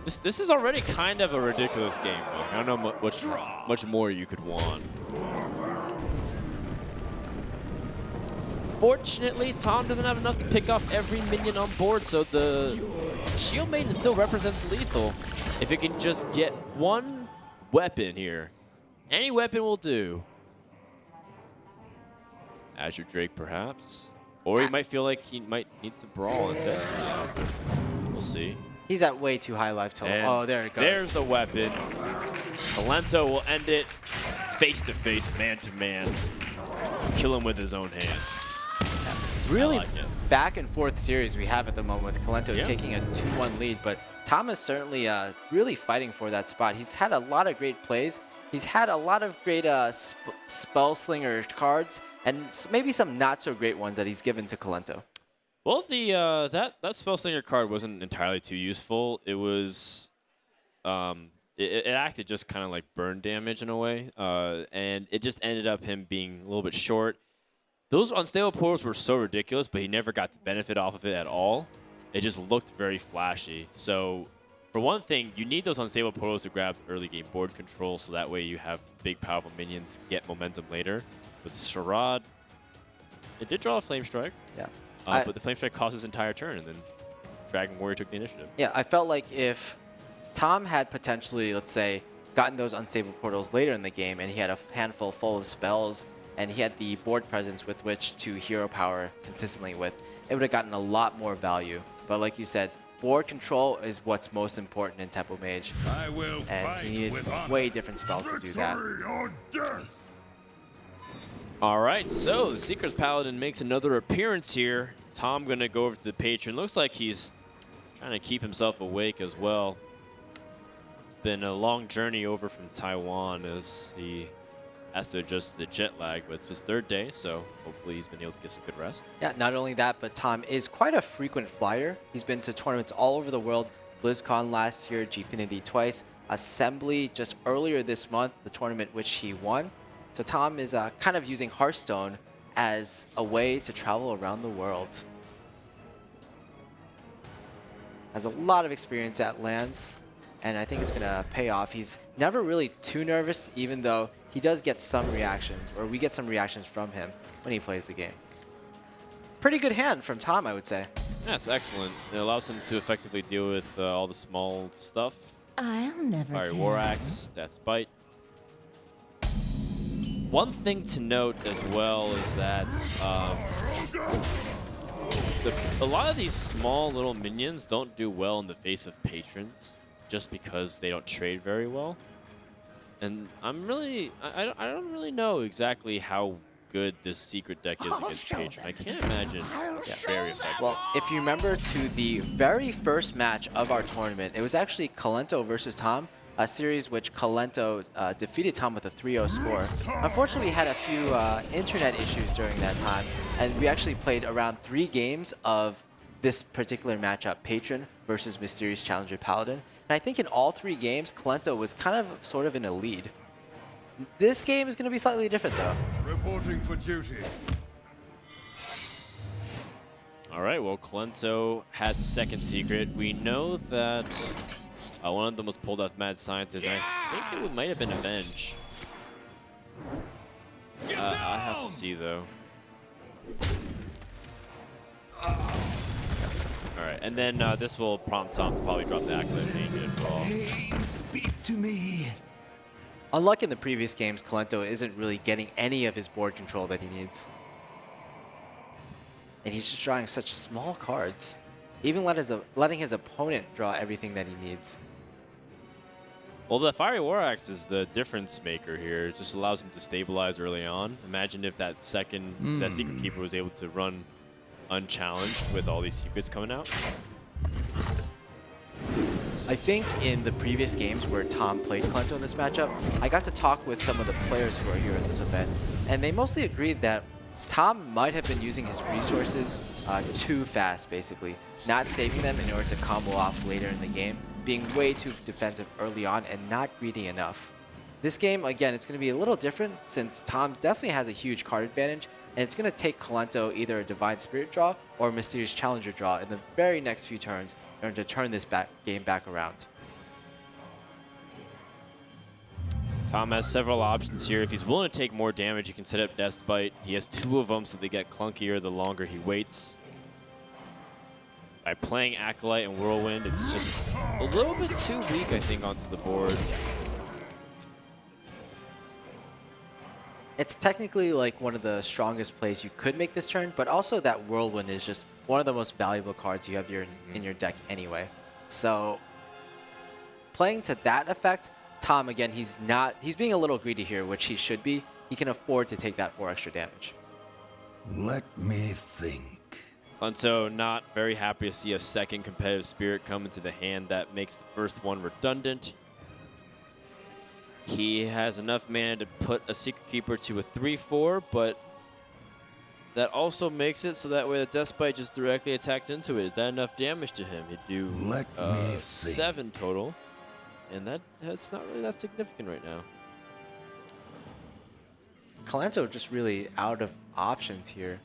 This is already kind of a ridiculous game. Though. I don't know much more you could want. Fortunately, Tom doesn't have enough to pick off every minion on board, so the Shield Maiden still represents lethal. If it can just get one weapon here. Any weapon will do. Azure Drake, perhaps. Or he might feel like he might need to brawl in death. Yeah, we'll see. He's at way too high life total. And Oh, there it goes. There's the weapon. Klento will end it face-to-face, man-to-man. Kill him with his own hands. Really I like it. back and forth series we have at the moment with Klento Yeah. taking a 2-1 lead, but Tom is certainly really fighting for that spot. He's had a lot of great plays. He's had a lot of great Spellslinger cards and maybe some not so great ones that he's given to Klento. Well, the that Spellslinger card wasn't entirely too useful. It was, it acted just kind of like burn damage in a way, and it just ended up him being a little bit short. Those unstable portals were so ridiculous, but he never got the benefit off of it at all. It just looked very flashy. So For one thing, you need those unstable portals to grab early game board control, so that way you have big, powerful minions get momentum later. But Sherrod, it did draw a Flame Strike. Yeah. But the Flame Strike cost his entire turn, and then Dragon Warrior took the initiative. Yeah, I felt like if Tom had potentially, let's say, gotten those unstable portals later in the game, and he had a handful full of spells, and he had the board presence with which to hero power consistently with, it would have gotten a lot more value. But like you said, board control is what's most important in Tempo Mage, I will and fight he with needed honor. way different spells to do that. Victory or death. All right, so the Seeker's Paladin makes another appearance here. Tom gonna go over to the Patron. Looks like he's trying to keep himself awake as well. It's been a long journey over from Taiwan as he has to adjust to the jet lag, but it's his 3rd day, so hopefully he's been able to get some good rest. Yeah, not only that, but Tom is quite a frequent flyer. He's been to tournaments all over the world. BlizzCon last year, Gfinity twice, Assembly just earlier this month, the tournament which he won. So Tom is kind of using Hearthstone as a way to travel around the world. Has a lot of experience at lands, and I think it's going to pay off. He's never really too nervous, even though he does get some reactions, or we get some reactions from him when he plays the game. Pretty good hand from Tom, I would say. That's excellent. It allows him to effectively deal with all the small stuff. I'll never Fiery tell. War Axe, Death's Bite. One thing to note as well is that a lot of these small little minions don't do well in the face of patrons, just because they don't trade very well. And I'm really, I don't really know exactly how good this secret deck is against patron. I can't imagine. Yeah, very effective. Well, if you remember to the very first match of our tournament, it was actually Kalento versus Tom, a series which Kalento defeated Tom with a 3-0 score. Unfortunately, we had a few internet issues during that time, and we actually played around 3 games of this particular matchup, Patron versus Mysterious Challenger Paladin. And I think in all 3 games, Kalento was kind of sort of in a lead. This game is going to be slightly different, though. Reporting for duty. All right, well, Kalento has a second secret. We know that one of them was pulled off Mad Scientist, and I think it might have been Avenge. I have to see, though. All right, and then this will prompt Tom to probably drop the Acolyte Mage as well. Pain, speak to me. Unlike in the previous games, Kalento isn't really getting any of his board control that he needs. And he's just drawing such small cards. Even letting his opponent draw everything that he needs. Well, the Fiery War Axe is the difference maker here. It just allows him to stabilize early on. Imagine if that Secret Keeper was able to run unchallenged with all these secrets coming out. I think in the previous games where Tom played Kalento in this matchup, I got to talk with some of the players who are here at this event, and they mostly agreed that Tom might have been using his resources too fast, basically. Not saving them in order to combo off later in the game, being way too defensive early on, and not greedy enough. This game, again, it's going to be a little different since Tom definitely has a huge card advantage, and it's going to take Kalento either a Divine Spirit draw or a Mysterious Challenger draw in the very next few turns in order to turn this game back around. Tom has several options here. If he's willing to take more damage, he can set up Death's Bite. He has 2 of them, so they get clunkier the longer he waits. By playing Acolyte and Whirlwind, it's just a little bit too weak, I think, onto the board. It's technically like one of the strongest plays you could make this turn, but also that Whirlwind is just one of the most valuable cards you have in your deck anyway. So playing to that effect, Tom, again, he's being a little greedy here, which he should be. He can afford to take that 4 extra damage. Let me think. Kalento not very happy to see a second competitive spirit come into the hand. That makes the first one redundant. He has enough mana to put a Secret Keeper to a 3/4, but that also makes it so that way the Death Bite just directly attacks into it. Is that enough damage to him? He'd do Let me think. 7 total, and that's not really that significant right now. Kalento just really out of options here.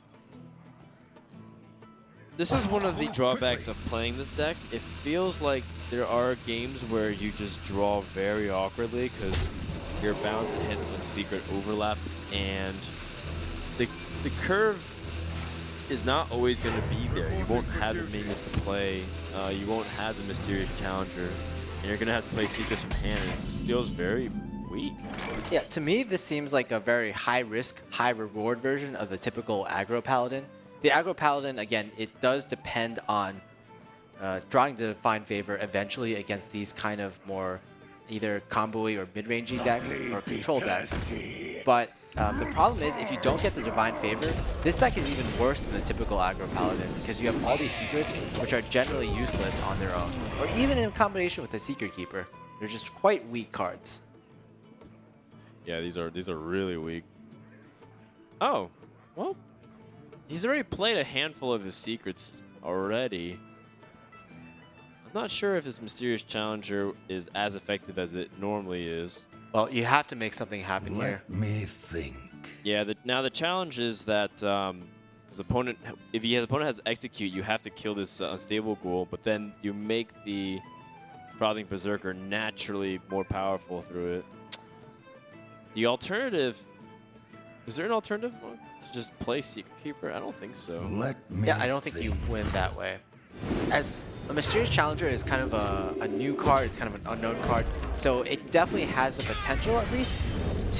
This is one of the drawbacks of playing this deck. It feels like there are games where you just draw very awkwardly because you're bound to hit some secret overlap, and the curve is not always going to be there. You won't have the minions to play. You won't have the mysterious challenger, and you're going to have to play secrets from hand. And it feels very weak. Yeah, to me, this seems like a very high-risk, high-reward version of the typical aggro paladin. The aggro paladin, again, it does depend on drawing the Divine Favor eventually against these kind of more either combo-y or mid-rangey decks or control decks. But the problem is, if you don't get the Divine Favor, this deck is even worse than the typical aggro paladin because you have all these secrets which are generally useless on their own, or even in combination with the Secret Keeper. They're just quite weak cards. Yeah, these are really weak. Oh, well, he's already played a handful of his secrets already. I'm not sure if his Mysterious Challenger is as effective as it normally is. Well, you have to make something happen here. Let me think. Yeah, now the challenge is that his opponent, if his opponent has Execute, you have to kill this unstable ghoul, but then you make the Frothing Berserker naturally more powerful through it. The alternative, is there an alternative one to just play Secret Keeper? I don't think so. Let me Yeah, I don't think you win that way. As a Mysterious Challenger is kind of a new card, it's kind of an unknown card, so it definitely has the potential, at least,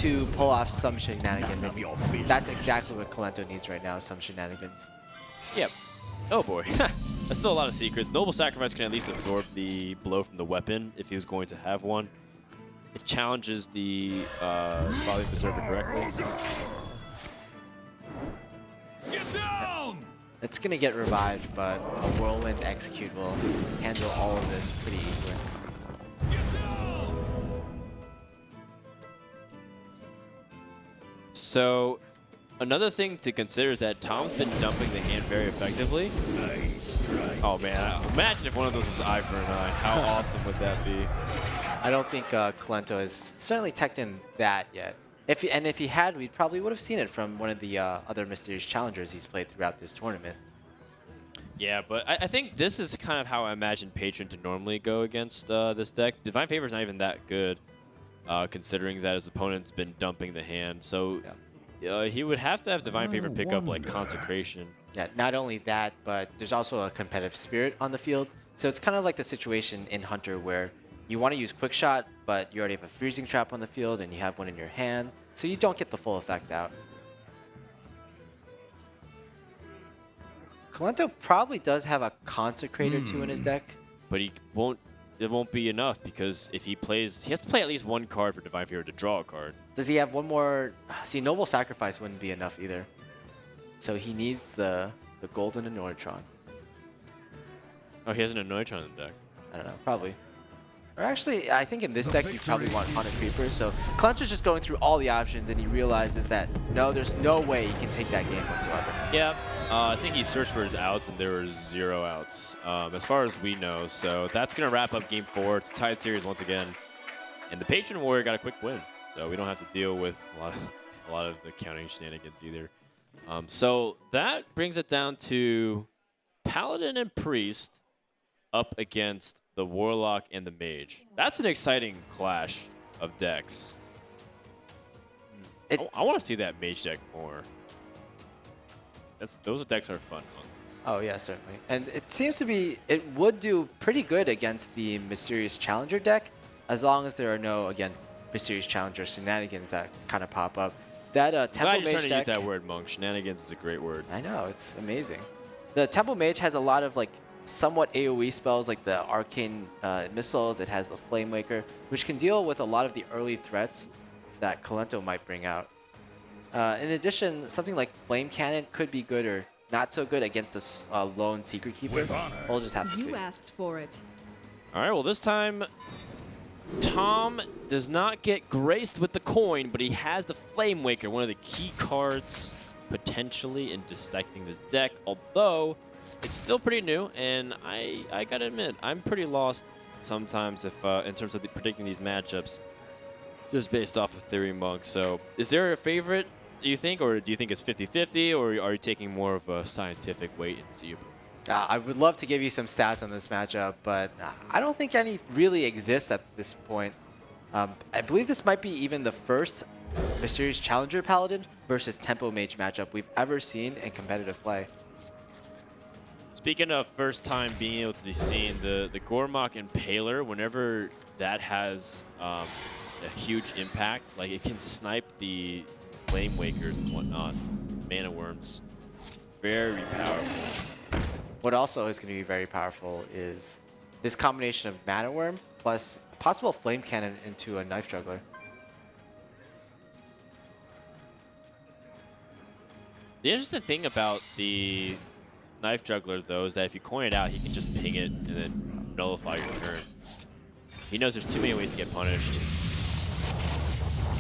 to pull off some shenanigans. And that's exactly what Kolento needs right now, some shenanigans. Yep. Oh boy. That's still a lot of secrets. Noble Sacrifice can at least absorb the blow from the weapon if he was going to have one. It challenges the Frothing Berserker directly. Get down! It's going to get revived, but a Whirlwind Execute will handle all of this pretty easily. So, another thing to consider is that Tom's been dumping the hand very effectively. Oh man, imagine if one of those was eye for an eye. How awesome would that be? I don't think Kolento has certainly teched in that yet. If he had, we probably would have seen it from one of the other Mysterious Challengers he's played throughout this tournament. Yeah, but I think this is kind of how I imagine Patron to normally go against this deck. Divine Favor is not even that good, considering that his opponent's been dumping the hand. So he would have to have Divine Favor pick up like Consecration. Yeah, not only that, but there's also a competitive spirit on the field. So it's kind of like the situation in Hunter where you want to use Quick Shot, but you already have a Freezing Trap on the field and you have one in your hand, so you don't get the full effect out. Kolento probably does have a Consecrate or two in his deck. But it won't be enough because if he plays, he has to play at least one card for Divine Favor to draw a card. Does he have one more? See, Noble Sacrifice wouldn't be enough either. So he needs the Golden Anoitron. Oh, he has an Anoitron in the deck. I don't know, probably. Or actually, I think in this deck you probably want Haunted Creeper. So Kolento's just going through all the options and he realizes that no, there's no way he can take that game whatsoever. Yeah, I think he searched for his outs and there were 0 outs, as far as we know. So that's going to wrap up Game 4. It's a tied series once again. And the Patron Warrior got a quick win. So we don't have to deal with a lot of the counting shenanigans either. So that brings it down to Paladin and Priest up against the Warlock and the Mage. That's an exciting clash of decks. I want to see that Mage deck more. Those decks are fun. Oh yeah, certainly. And it seems to be, it would do pretty good against the Mysterious Challenger deck, as long as there are no, again, Mysterious Challenger shenanigans that kind of pop up. That Temple Mage Mage deck, deck, use that word, Monk. Shenanigans is a great word. I know, it's amazing. The Temple Mage has a lot of like somewhat AoE spells like the Arcane Missiles. It has the Flame Waker, which can deal with a lot of the early threats that Kolento might bring out. In addition, something like Flame Cannon could be good or not so good against the lone Secret Keeper. We'll just have to see. You asked for it. All right, well, this time Tom does not get graced with the coin, but he has the Flame Waker, one of the key cards potentially in dissecting this deck, although it's still pretty new, and I gotta admit, I'm pretty lost sometimes if in terms of predicting these matchups just based off of Theory Monk. So is there a favorite, do you think, or do you think it's 50-50, or are you taking more of a scientific wait and see? I would love to give you some stats on this matchup, but I don't think any really exist at this point. I believe this might be even the first Mysterious Challenger Paladin versus Tempo Mage matchup we've ever seen in competitive play. Speaking of first time being able to be seen, the Gormok Impaler, whenever that has a huge impact, like it can snipe the Flame Wakers and whatnot, Mana Worms. Very powerful. What also is going to be very powerful is this combination of Mana Worm plus possible Flame Cannon into a Knife Juggler. The interesting thing about the Knife Juggler, though, is that if you coin it out, he can just ping it and then nullify your turn. He knows there's too many ways to get punished.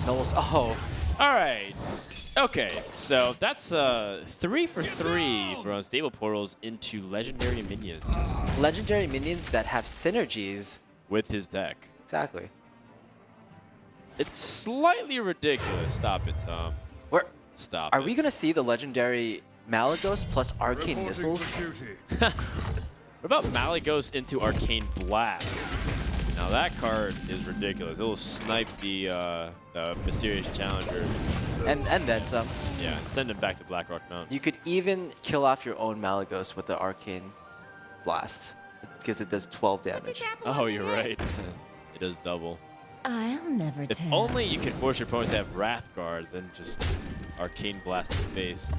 Oh. All right. Okay, so that's 3 for 3 for Unstable Portals into Legendary Minions. Legendary Minions that have synergies. With his deck. Exactly. It's slightly ridiculous. Stop it, Tom. Stop Are it. we going to see the Legendary Malagos plus Arcane Missiles? What about Malagos into Arcane Blast? Now that card is ridiculous. It will snipe the Mysterious Challenger. And then some. Yeah, and send him back to Blackrock Mountain. You could even kill off your own Malagos with the Arcane Blast because it does 12 damage. Oh, you're right. It does double. I'll never If tell. only you could force your opponent to have Wrath Guard, then just Arcane Blast in the face.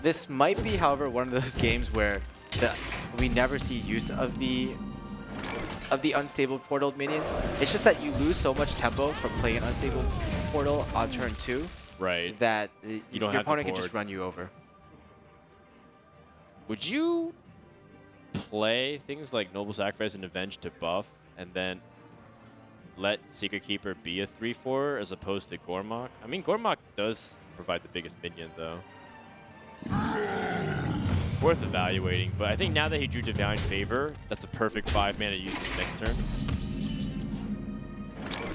This might be, however, one of those games where we never see use of the Unstable Portal minion. It's just that you lose so much tempo from playing an Unstable Portal on turn 2 Right. that don't your have the opponent can just board. run you over. Would you play things like Noble Sacrifice and Avenge to buff, and then let Secret Keeper be a 3/4 as opposed to Gormok? I mean, Gormok does provide the biggest minion, though. Worth evaluating, but I think now that he drew Divine Favor, that's a perfect 5-mana usage next turn.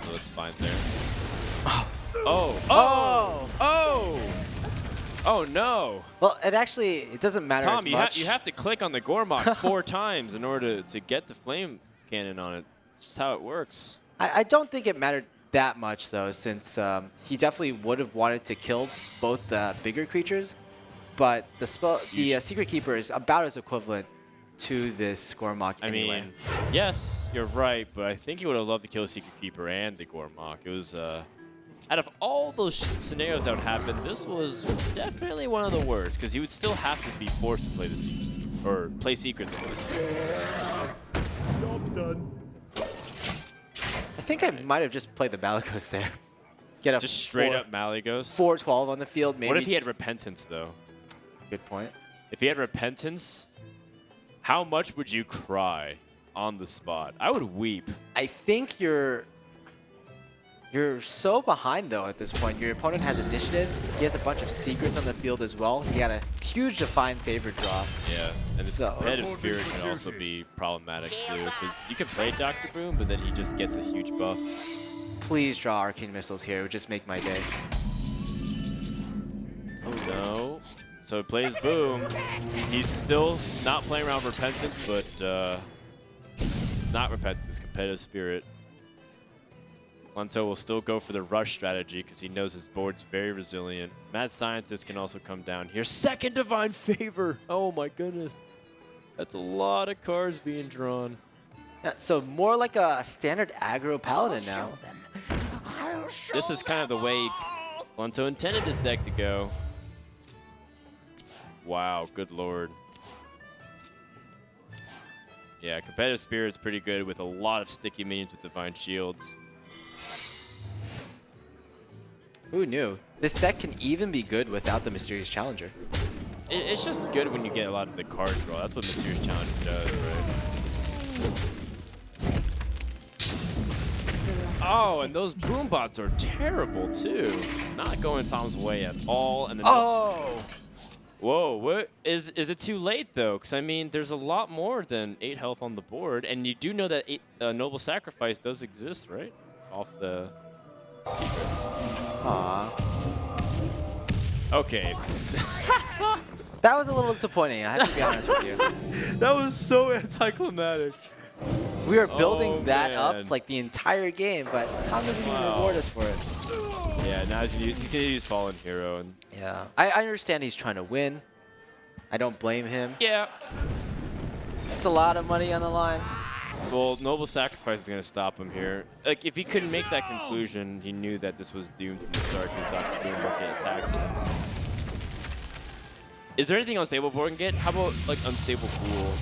So that's fine there. Oh no! Well, it doesn't matter Tom, as much. you have to click on the Gormok 4 times in order to get the Flame Cannon on it. It's just how it works. I don't think it mattered that much, though, since he definitely would have wanted to kill both the bigger creatures. But the Secret Keeper is about as equivalent to this Gormok anyway. I mean, yes, you're right, but I think he would have loved to kill Secret Keeper and the Gormok. It was, out of all those scenarios that would happen, this was definitely one of the worst, because he would still have to be forced to play the Secrets, or play Secrets on this. Job's done. I think I might have just played the Malagos there. Get a Just straight up Malagos. 4/12 on the field, maybe. What if he had Repentance, though? Good point. If he had Repentance, how much would you cry on the spot? I would weep. I think you're so behind, though, at this point. Your opponent has initiative. He has a bunch of secrets on the field as well. He got a huge Define Favor draw. Yeah, and his So- competitive spirit can also be problematic too, because you can play Dr. Boom, but then he just gets a huge buff. Please draw Arcane Missiles here. It would just make my day. Oh no. So he plays Boom. He's still not playing around with Repentance, but not Repentance, competitive spirit. Lento will still go for the rush strategy because he knows his board's very resilient. Mad Scientist can also come down here. Second Divine Favor! Oh my goodness. That's a lot of cards being drawn. Yeah, so more like a standard aggro paladin now. This is kind of the way Lento intended his deck to go. Wow, good lord. Yeah, competitive spirit's pretty good with a lot of sticky minions with Divine Shields. Who knew? This deck can even be good without the Mysterious Challenger. It's just good when you get a lot of the card draw. That's what Mysterious Challenger does, right? Oh, and those boom bots are terrible too. Not going Tom's way at all. And then whoa, what is it too late though? Because I mean, there's a lot more than 8 health on the board, and you do know that Noble Sacrifice does exist, right? Off the secrets. Aww. Okay. That was a little disappointing, I have to be honest with you. That was so anticlimactic. We were building Oh, that man. up like the entire game, but Tom doesn't even reward us for it. Yeah, now he's gonna use Fallen Hero, and Yeah. I understand he's trying to win. I don't blame him. yeah. It's a lot of money on the line. Well, Noble Sacrifice is gonna stop him here. Like, if he couldn't make that conclusion, he knew that this was doomed from the start because Dr. Boom would get attacked. Is there anything unstable we can get? How about like unstable fool?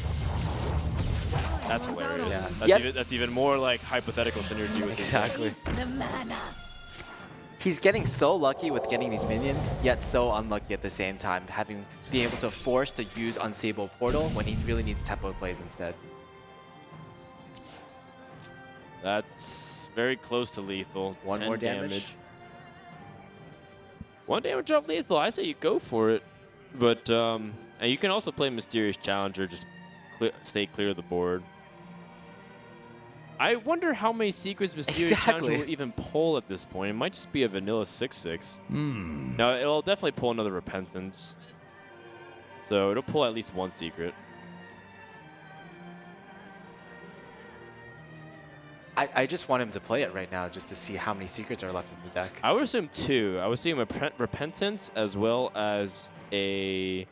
That's hilarious. Yeah. That's even more like hypothetical synergy with this deck. Exactly. The mana. He's getting so lucky with getting these minions, yet so unlucky at the same time, being able to force to use Unstable Portal when he really needs tempo plays instead. That's very close to lethal. One 10 more damage. 1 damage off lethal. I say you go for it. But and you can also play Mysterious Challenger, just stay clear of the board. I wonder how many secrets Mysterious Challenger will even pull at this point. It might just be a vanilla 6/6. No, it'll definitely pull another Repentance. So it'll pull at least one secret. I just want him to play it right now just to see how many secrets are left in the deck. I would assume 2. I would assume a Repentance as well as a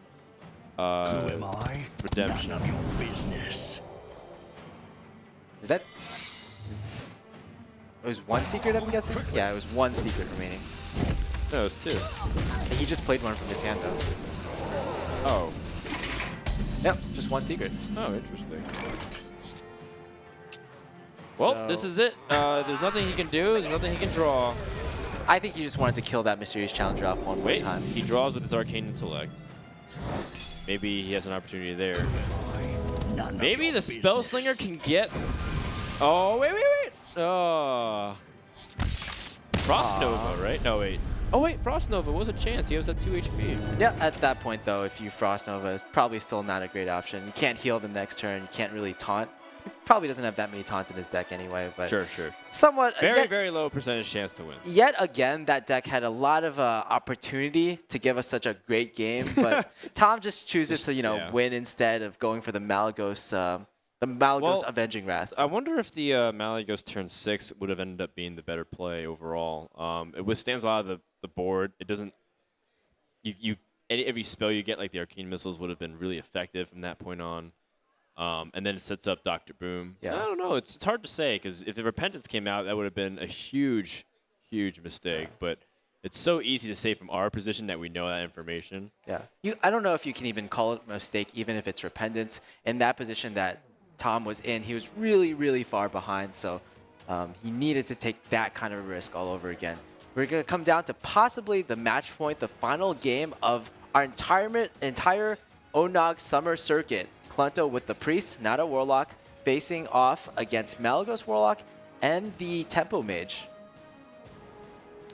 Who am I? Redemption. None of your business. Is that... It was 1 secret, I'm guessing? Yeah, it was 1 secret remaining. No, it's 2. He just played one from his hand, though. Oh. Yep, just 1 secret. Oh, interesting. Well, So- this is it. There's nothing he can do. There's nothing he can draw. I think he just wanted to kill that Mysterious Challenger off one more Wait, time. he draws with his Arcane Intellect. Maybe he has an opportunity there. None Maybe of the your Spell business. Slinger can get... Oh, wait. Oh. Frost Nova, right? No, wait. Oh, wait, Frost Nova was a chance. He was at 2 HP. Yeah, at that point, though, if you Frost Nova, it's probably still not a great option. You can't heal the next turn. You can't really taunt. He probably doesn't have that many taunts in his deck anyway, but Sure. somewhat... Very low percentage chance to win. Yet again, that deck had a lot of opportunity to give us such a great game, but Tom just chooses to, yeah. win instead of going for the Malagos, Well, Avenging Wrath. I wonder if the Malagos turn 6 would have ended up being the better play overall. It withstands a lot of the board. It doesn't... Every spell you get, like the Arcane Missiles, would have been really effective from that point on. And then it sets up Dr. Boom. Yeah. I don't know. It's hard to say, because if the Repentance came out, that would have been a huge mistake. But it's so easy to say from our position that we know that information. Yeah. I don't know if you can even call it a mistake, even if it's Repentance. In that position that Tom was in, he was really, really far behind, so he needed to take that kind of a risk all over again. We're going to come down to possibly the match point, the final game of our entire ONOG Summer Circuit. Klento with the Priest, not a Warlock, facing off against Malagos Warlock and the Tempo Mage.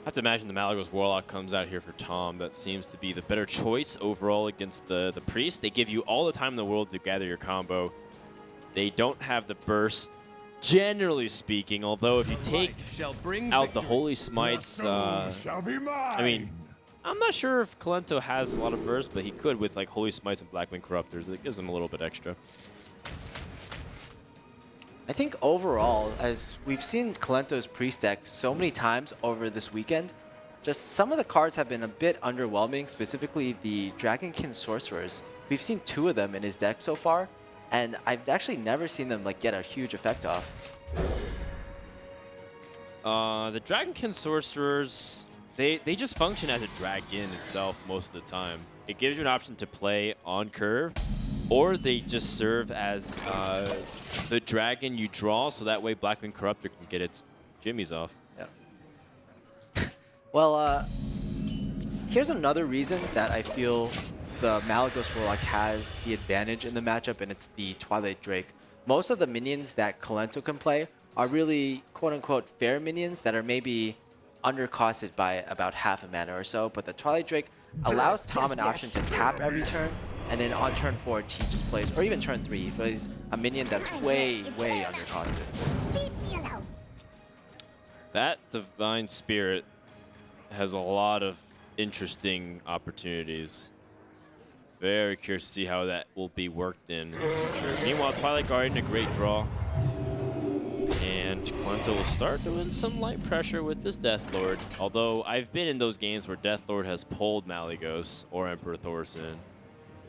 I have to imagine the Malagos Warlock comes out here for Tom. That seems to be the better choice overall against the Priest. They give you all the time in the world to gather your combo. They don't have the burst, generally speaking, although if you take out the Holy Smites, Shall be mine. I mean, I'm not sure if Klento has a lot of burst, but he could with like Holy Smites and Blackwing Corruptors. It gives him a little bit extra. I think overall, as we've seen Kalento's Priest deck so many times over this weekend, just some of the cards have been a bit underwhelming, specifically the Dragonkin Sorcerers. We've seen 2 of them in his deck so far, and I've actually never seen them like get a huge effect off. The Dragonkin Sorcerers, they just function as a dragon itself most of the time. It gives you an option to play on curve, or they just serve as the dragon you draw, so that way Blackwing Corruptor can get its jimmies off. Yeah. Well, here's another reason that I feel the Malagos Warlock has the advantage in the matchup, and it's the Twilight Drake. Most of the minions that Kalento can play are really quote-unquote fair minions that are maybe undercosted by about half a mana or so, but the Twilight Drake allows Tom an option to tap every turn, and then on turn 4 he just plays, or even turn 3, he plays a minion that's way undercosted. Leave me alone. That Divine Spirit has a lot of interesting opportunities. Very curious to see how that will be worked in the future. Meanwhile, Twilight Guardian, a great draw. And Clento will start doing some light pressure with this Death Lord. Although I've been in those games where Death Lord has pulled Malygos or Emperor Thorson.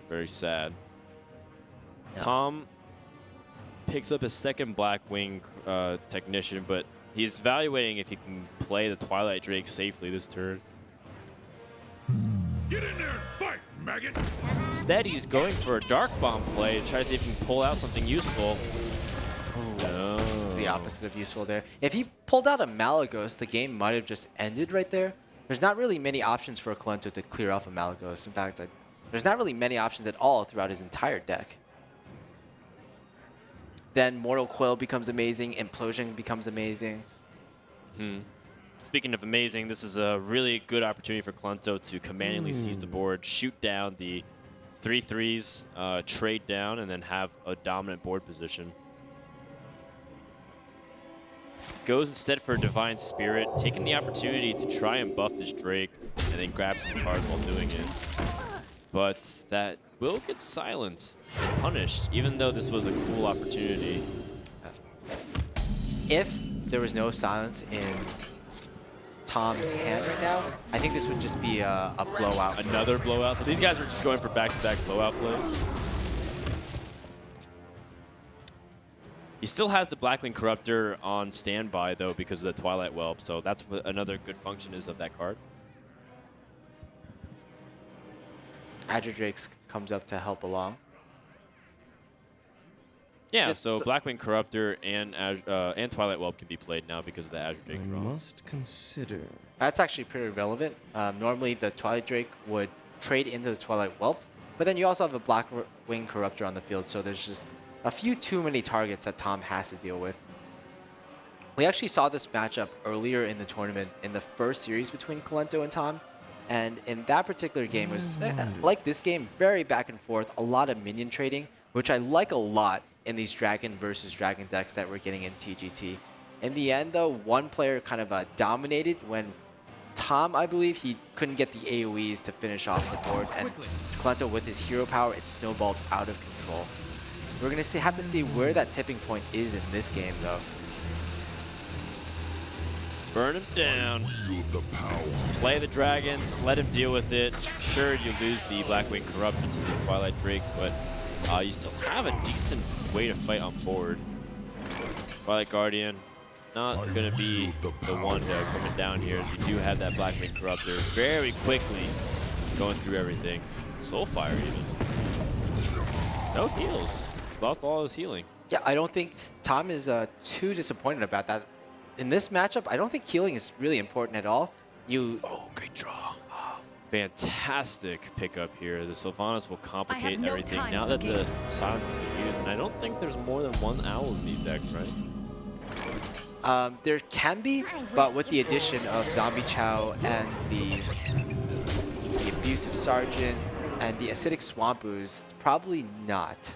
Very sad. Yeah. Tom picks up his second Blackwing Technician, but he's evaluating if he can play the Twilight Drake safely this turn. Get in there and fight, maggot! Instead, he's going for a Dark Bomb play to try to see if he can pull out something useful. No. It's the opposite of useful there. If he pulled out a Malygos, the game might have just ended right there. There's not really many options for a Clento to clear off a Malygos. In fact, there's not really many options at all throughout his entire deck. Then Mortal Coil becomes amazing, Implosion becomes amazing. Speaking of amazing, this is a really good opportunity for Clento to commandingly seize the board, shoot down the 3/3s, trade down, and then have a dominant board position. Goes instead for Divine Spirit, taking the opportunity to try and buff this Drake, and then grab some cards while doing it. But that will get silenced and punished, even though this was a cool opportunity. If there was no silence in Tom's hand right now, I think this would just be a blowout. Another blowout. So these guys are just going for back-to-back blowout plays. He still has the Blackwing Corruptor on standby, though, because of the Twilight Whelp. So that's what another good function is of that card. Azure Drakes comes up to help along. Yeah, so Blackwing Corruptor and Twilight Whelp can be played now because of the Azure Drake draw. Must consider. That's actually pretty relevant. Normally, the Twilight Drake would trade into the Twilight Whelp, but then you also have a Blackwing Corruptor on the field, so there's just a few too many targets that Tom has to deal with. We actually saw this matchup earlier in the tournament in the first series between Clento and Tom, and in that particular game, it was like this game, very back and forth, a lot of minion trading, which I like a lot in these Dragon versus Dragon decks that we're getting in TGT. In the end, though, one player kind of dominated when Tom, I believe, he couldn't get the AoEs to finish off the board, and Clento, with his hero power, it snowballed out of control. We're going to have to see where that tipping point is in this game, though. Burn him down. Just play the dragons, let him deal with it. Sure, you lose the Blackwing Corruptor to the Twilight Drake, but you still have a decent way to fight on board. Twilight Guardian, not going to be the one coming down here. You do have that Blackwing Corruptor very quickly going through everything. Soulfire even. No heals. He's lost all his healing. Yeah, I don't think Tom is too disappointed about that. In this matchup, I don't think healing is really important at all. Oh, great draw. Fantastic pickup here. The Sylvanas will complicate no everything time now for that the games. silence is diffused, and I don't think there's more than one Owls in these decks, right? There can be, but with the addition of Zombie Chow and the Abusive Sergeant and the Acidic Swamp Ooze, probably not.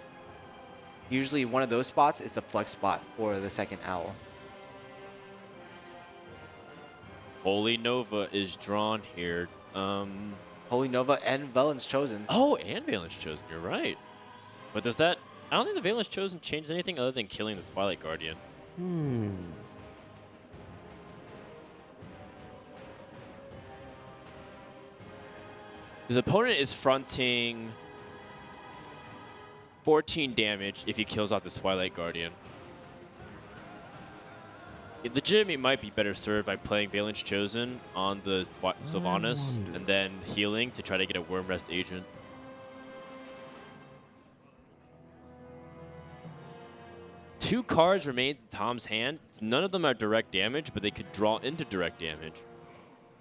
Usually one of those spots is the flex spot for the second Owl. Holy Nova is drawn here. Holy Nova and Velen's Chosen. Oh, and Valen's Chosen, you're right. But does that... I don't think the Valen's Chosen changes anything other than killing the Twilight Guardian. His opponent is fronting 14 damage if he kills off this Twilight Guardian. It legitimately might be better served by playing Valen's Chosen on the Sylvanas and then healing to try to get a Worm Rest agent. Two cards remain in Tom's hand. None of them are direct damage, but they could draw into direct damage.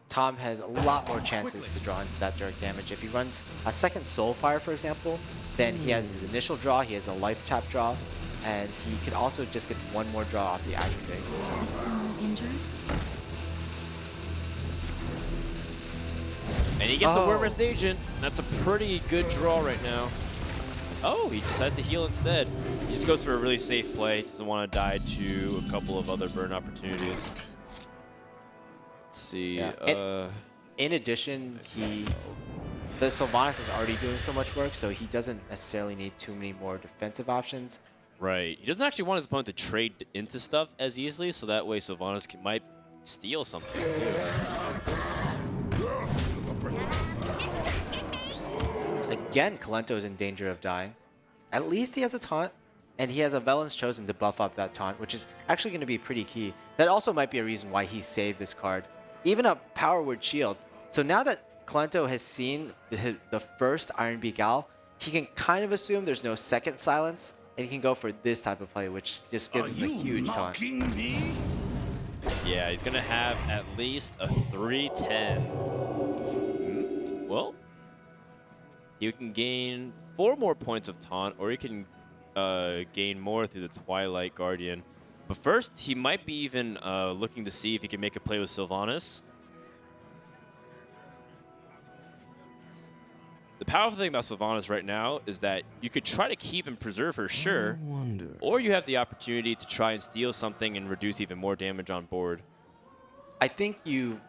Tom has a lot more chances to draw into that direct damage. If he runs a second Soulfire, for example, then he has his initial draw, he has a life tap draw, and he could also just get one more draw off the Azure Drake. Is someone injured? And he gets the Worm Rest agent. That's a pretty good draw right now. Oh, he decides to heal instead. He just goes for a really safe play. Doesn't want to die to a couple of other burn opportunities. Let's see. Yeah. In addition, he the Sylvanas is already doing so much work, so he doesn't necessarily need too many more defensive options. Right. He doesn't actually want his opponent to trade into stuff as easily, so that way Sylvanas might steal something too. Again, Kolento is in danger of dying. At least he has a taunt, and he has a Velen's Chosen to buff up that taunt, which is actually going to be pretty key. That also might be a reason why he saved this card. Even a Power Word Shield. So now that Kolento has seen the first Iron Beak Owl, he can kind of assume there's no second silence, and he can go for this type of play, which just gives him a huge taunt. Me? Yeah, he's going to have at least a 310. Well, you can gain 4 more points of taunt, or you can gain more through the Twilight Guardian. But first, he might be even looking to see if he can make a play with Sylvanas. The powerful thing about Sylvanas right now is that you could try to keep and preserve her, sure, or you have the opportunity to try and steal something and reduce even more damage on board. I think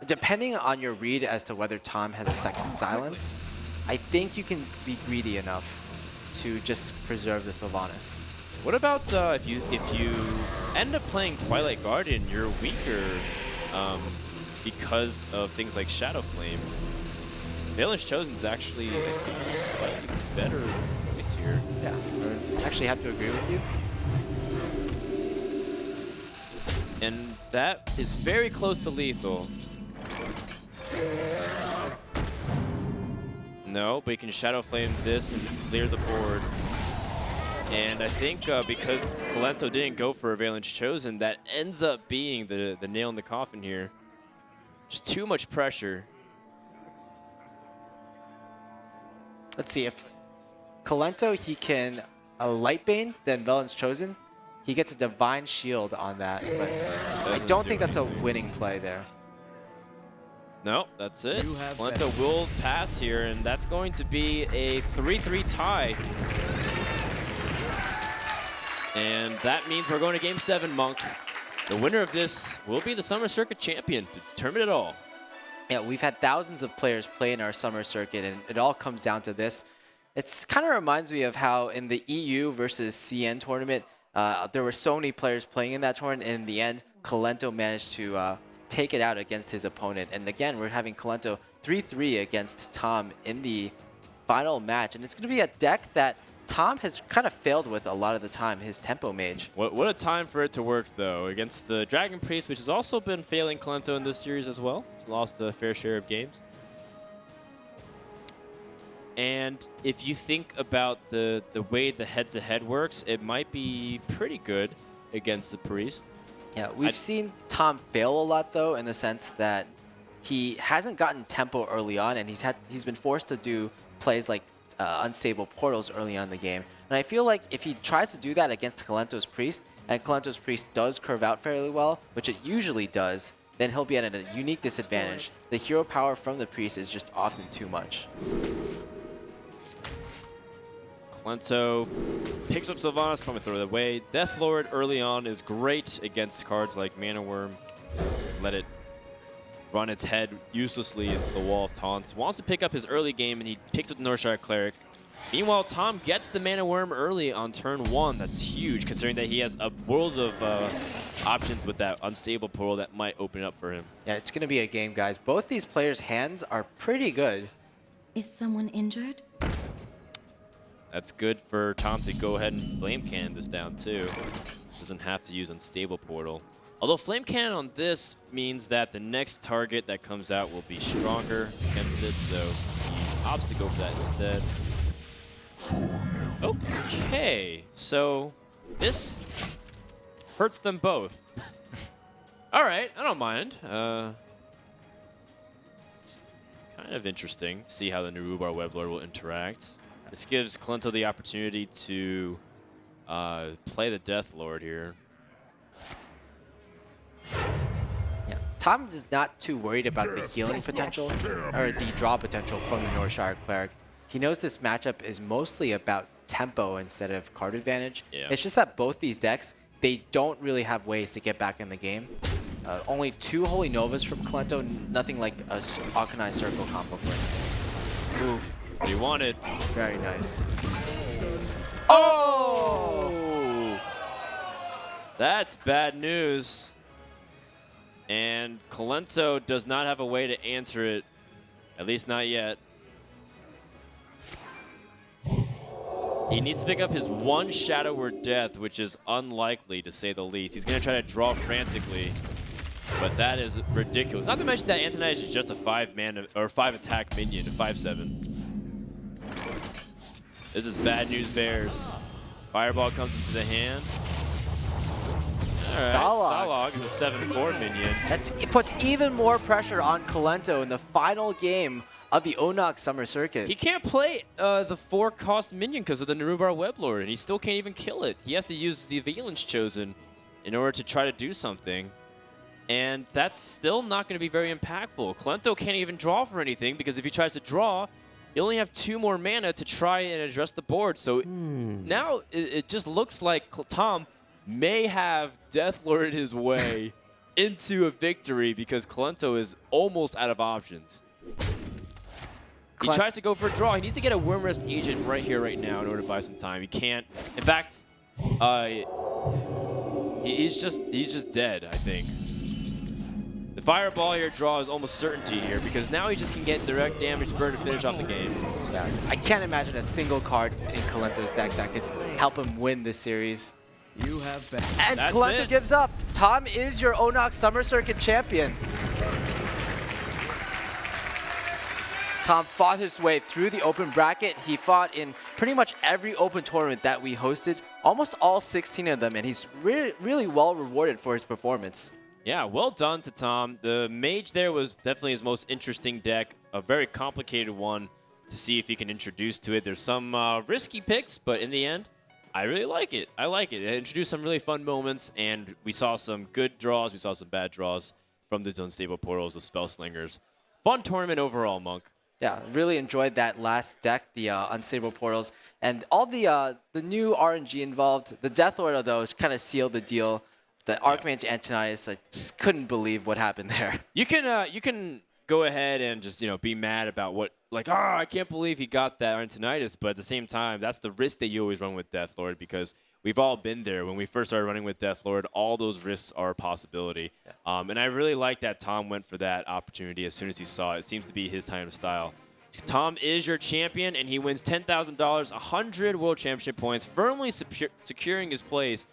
depending on your read as to whether Tom has a second silence, I think you can be greedy enough to just preserve the Sylvanas. What about if you end up playing Twilight Guardian, you're weaker because of things like Shadow Flame. Valen's Chosen is actually, I think, a slightly better choice here. Yeah, I actually have to agree with you. And that is very close to lethal. No, but he can Shadow Flame this and clear the board. And I think because Kolento didn't go for a Valen's Chosen, that ends up being the nail in the coffin here. Just too much pressure. Let's see, if Kolento, he can Light Bane, then Velen's Chosen. He gets a Divine Shield on that, but I don't think that's a winning play there. No, that's it. Kolento will pass here, and that's going to be a 3-3 tie. And that means we're going to Game 7, Monk. The winner of this will be the Summer Circuit champion to determine it all. Yeah, we've had thousands of players play in our summer circuit, and it all comes down to this. It kind of reminds me of how in the EU versus CN tournament, there were so many players playing in that tournament, and in the end, Kolento managed to take it out against his opponent. And again, we're having Kolento 3-3 against Tom in the final match, and it's going to be a deck that Tom has kind of failed with a lot of the time, his Tempo Mage. What a time for it to work, though, against the Dragon Priest, which has also been failing Kolento in this series as well. He's lost a fair share of games. And if you think about the way the head-to-head works, it might be pretty good against the Priest. Yeah, we've seen Tom fail a lot, though, in the sense that he hasn't gotten tempo early on, and he's been forced to do plays like unstable portals early on in the game. And I feel like if he tries to do that against Kolento's Priest, and Kolento's Priest does curve out fairly well, which it usually does, then he'll be at a unique disadvantage. The hero power from the Priest is just often too much. Kolento picks up Sylvanas, probably throw it away. Death Lord early on is great against cards like Mana Worm. So let it run its head uselessly into the wall of taunts. Wants to pick up his early game, and he picks up the Northshire Cleric. Meanwhile, Tom gets the Mana Worm early on turn 1. That's huge, considering that he has a world of options with that unstable portal that might open up for him. Yeah, it's going to be a game, guys. Both these players' hands are pretty good. Is someone injured? That's good for Tom to go ahead and Flame Cannon this down, too. Doesn't have to use Unstable Portal. Although Flame Cannon on this means that the next target that comes out will be stronger against it, so he opts to go for that instead. Okay, so this hurts them both. All right, I don't mind. It's kind of interesting to see how the Narubar Weblord will interact. This gives Kolento the opportunity to play the Death Lord here. Yeah, Tom is not too worried about the healing potential or the draw potential from the Northshire Cleric. He knows this matchup is mostly about tempo instead of card advantage. Yeah. It's just that both these decks, they don't really have ways to get back in the game. Only 2 Holy Novas from Kolento, nothing like a Akanai Circle combo, for instance. Oof. what he wanted. Very nice. Oh! That's bad news. And Colento does not have a way to answer it, at least not yet. He needs to pick up his one Shadow or Death, which is unlikely to say the least. He's going to try to draw frantically, but that is ridiculous. Not to mention that Antonidas is just a 5-man or 5-attack minion, a 5/7. This is bad news, Bears. Fireball comes into the hand. All right, Stalag is a 7/4 minion. It puts even more pressure on Colento in the final game of the ONOG Summer Circuit. He can't play the 4-cost minion because of the Narubar Weblord, and he still can't even kill it. He has to use the Valence Chosen in order to try to do something, and that's still not going to be very impactful. Colento can't even draw for anything because if he tries to draw, you only have 2 more mana to try and address the board. So now it just looks like Tom may have Deathlord his way into a victory because Colento is almost out of options. He tries to go for a draw. He needs to get a Wormrest Agent right here, right now in order to buy some time. He can't. In fact, he's just dead, I think. The Fireball here draw is almost certainty here because now he just can get direct damage burn to finish off the game. Yeah, I can't imagine a single card in Colento's deck that could help him win this series. You have been. And That's Colento it. gives up. Tom is your ONOG Summer Circuit champion. Tom fought his way through the open bracket. He fought in pretty much every open tournament that we hosted, almost all 16 of them, and he's really well rewarded for his performance. Yeah, well done to Tom. The Mage there was definitely his most interesting deck, a very complicated one to see if he can introduce to it. There's some risky picks, but in the end, I really like it. I like it. It introduced some really fun moments, and we saw some good draws. We saw some bad draws from the Unstable Portals, the Spellslingers. Fun tournament overall, Monk. Yeah, really enjoyed that last deck, the Unstable Portals, and all the new RNG involved. The Deathlord, though, kind of sealed the deal. The Archmage Antonidas, I just couldn't believe what happened there. You can go ahead and just be mad about what, like, I can't believe he got that Antonidas, but at the same time, that's the risk that you always run with Deathlord because we've all been there. When we first started running with Deathlord, all those risks are a possibility. Yeah. And I really like that Tom went for that opportunity as soon as he saw it. It seems to be his time to style. Tom is your champion, and he wins $10,000, 100 World Championship points, firmly securing his place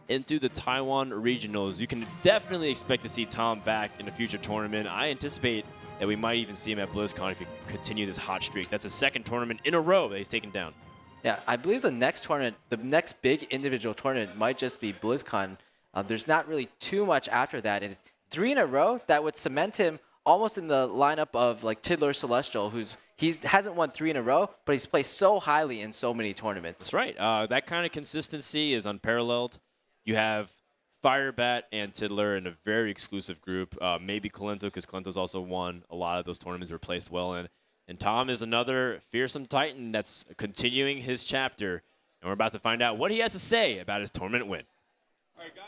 into the Taiwan Regionals. You can definitely expect to see Tom back in a future tournament. I anticipate that we might even see him at BlizzCon if he continue this hot streak. That's a 2nd tournament in a row that he's taken down. Yeah, I believe the next tournament, the next big individual tournament might just be BlizzCon. There's not really too much after that. And 3 in a row, that would cement him almost in the lineup of like Tidler Celestial, he hasn't won 3 in a row, but he's placed so highly in so many tournaments. That's right. That kind of consistency is unparalleled. You have Firebat and Tidler in a very exclusive group. Maybe Colento, because Colento's also won a lot of those tournaments, were placed well in. And Tom is another fearsome Titan that's continuing his chapter. And we're about to find out what he has to say about his tournament win. All right, guys.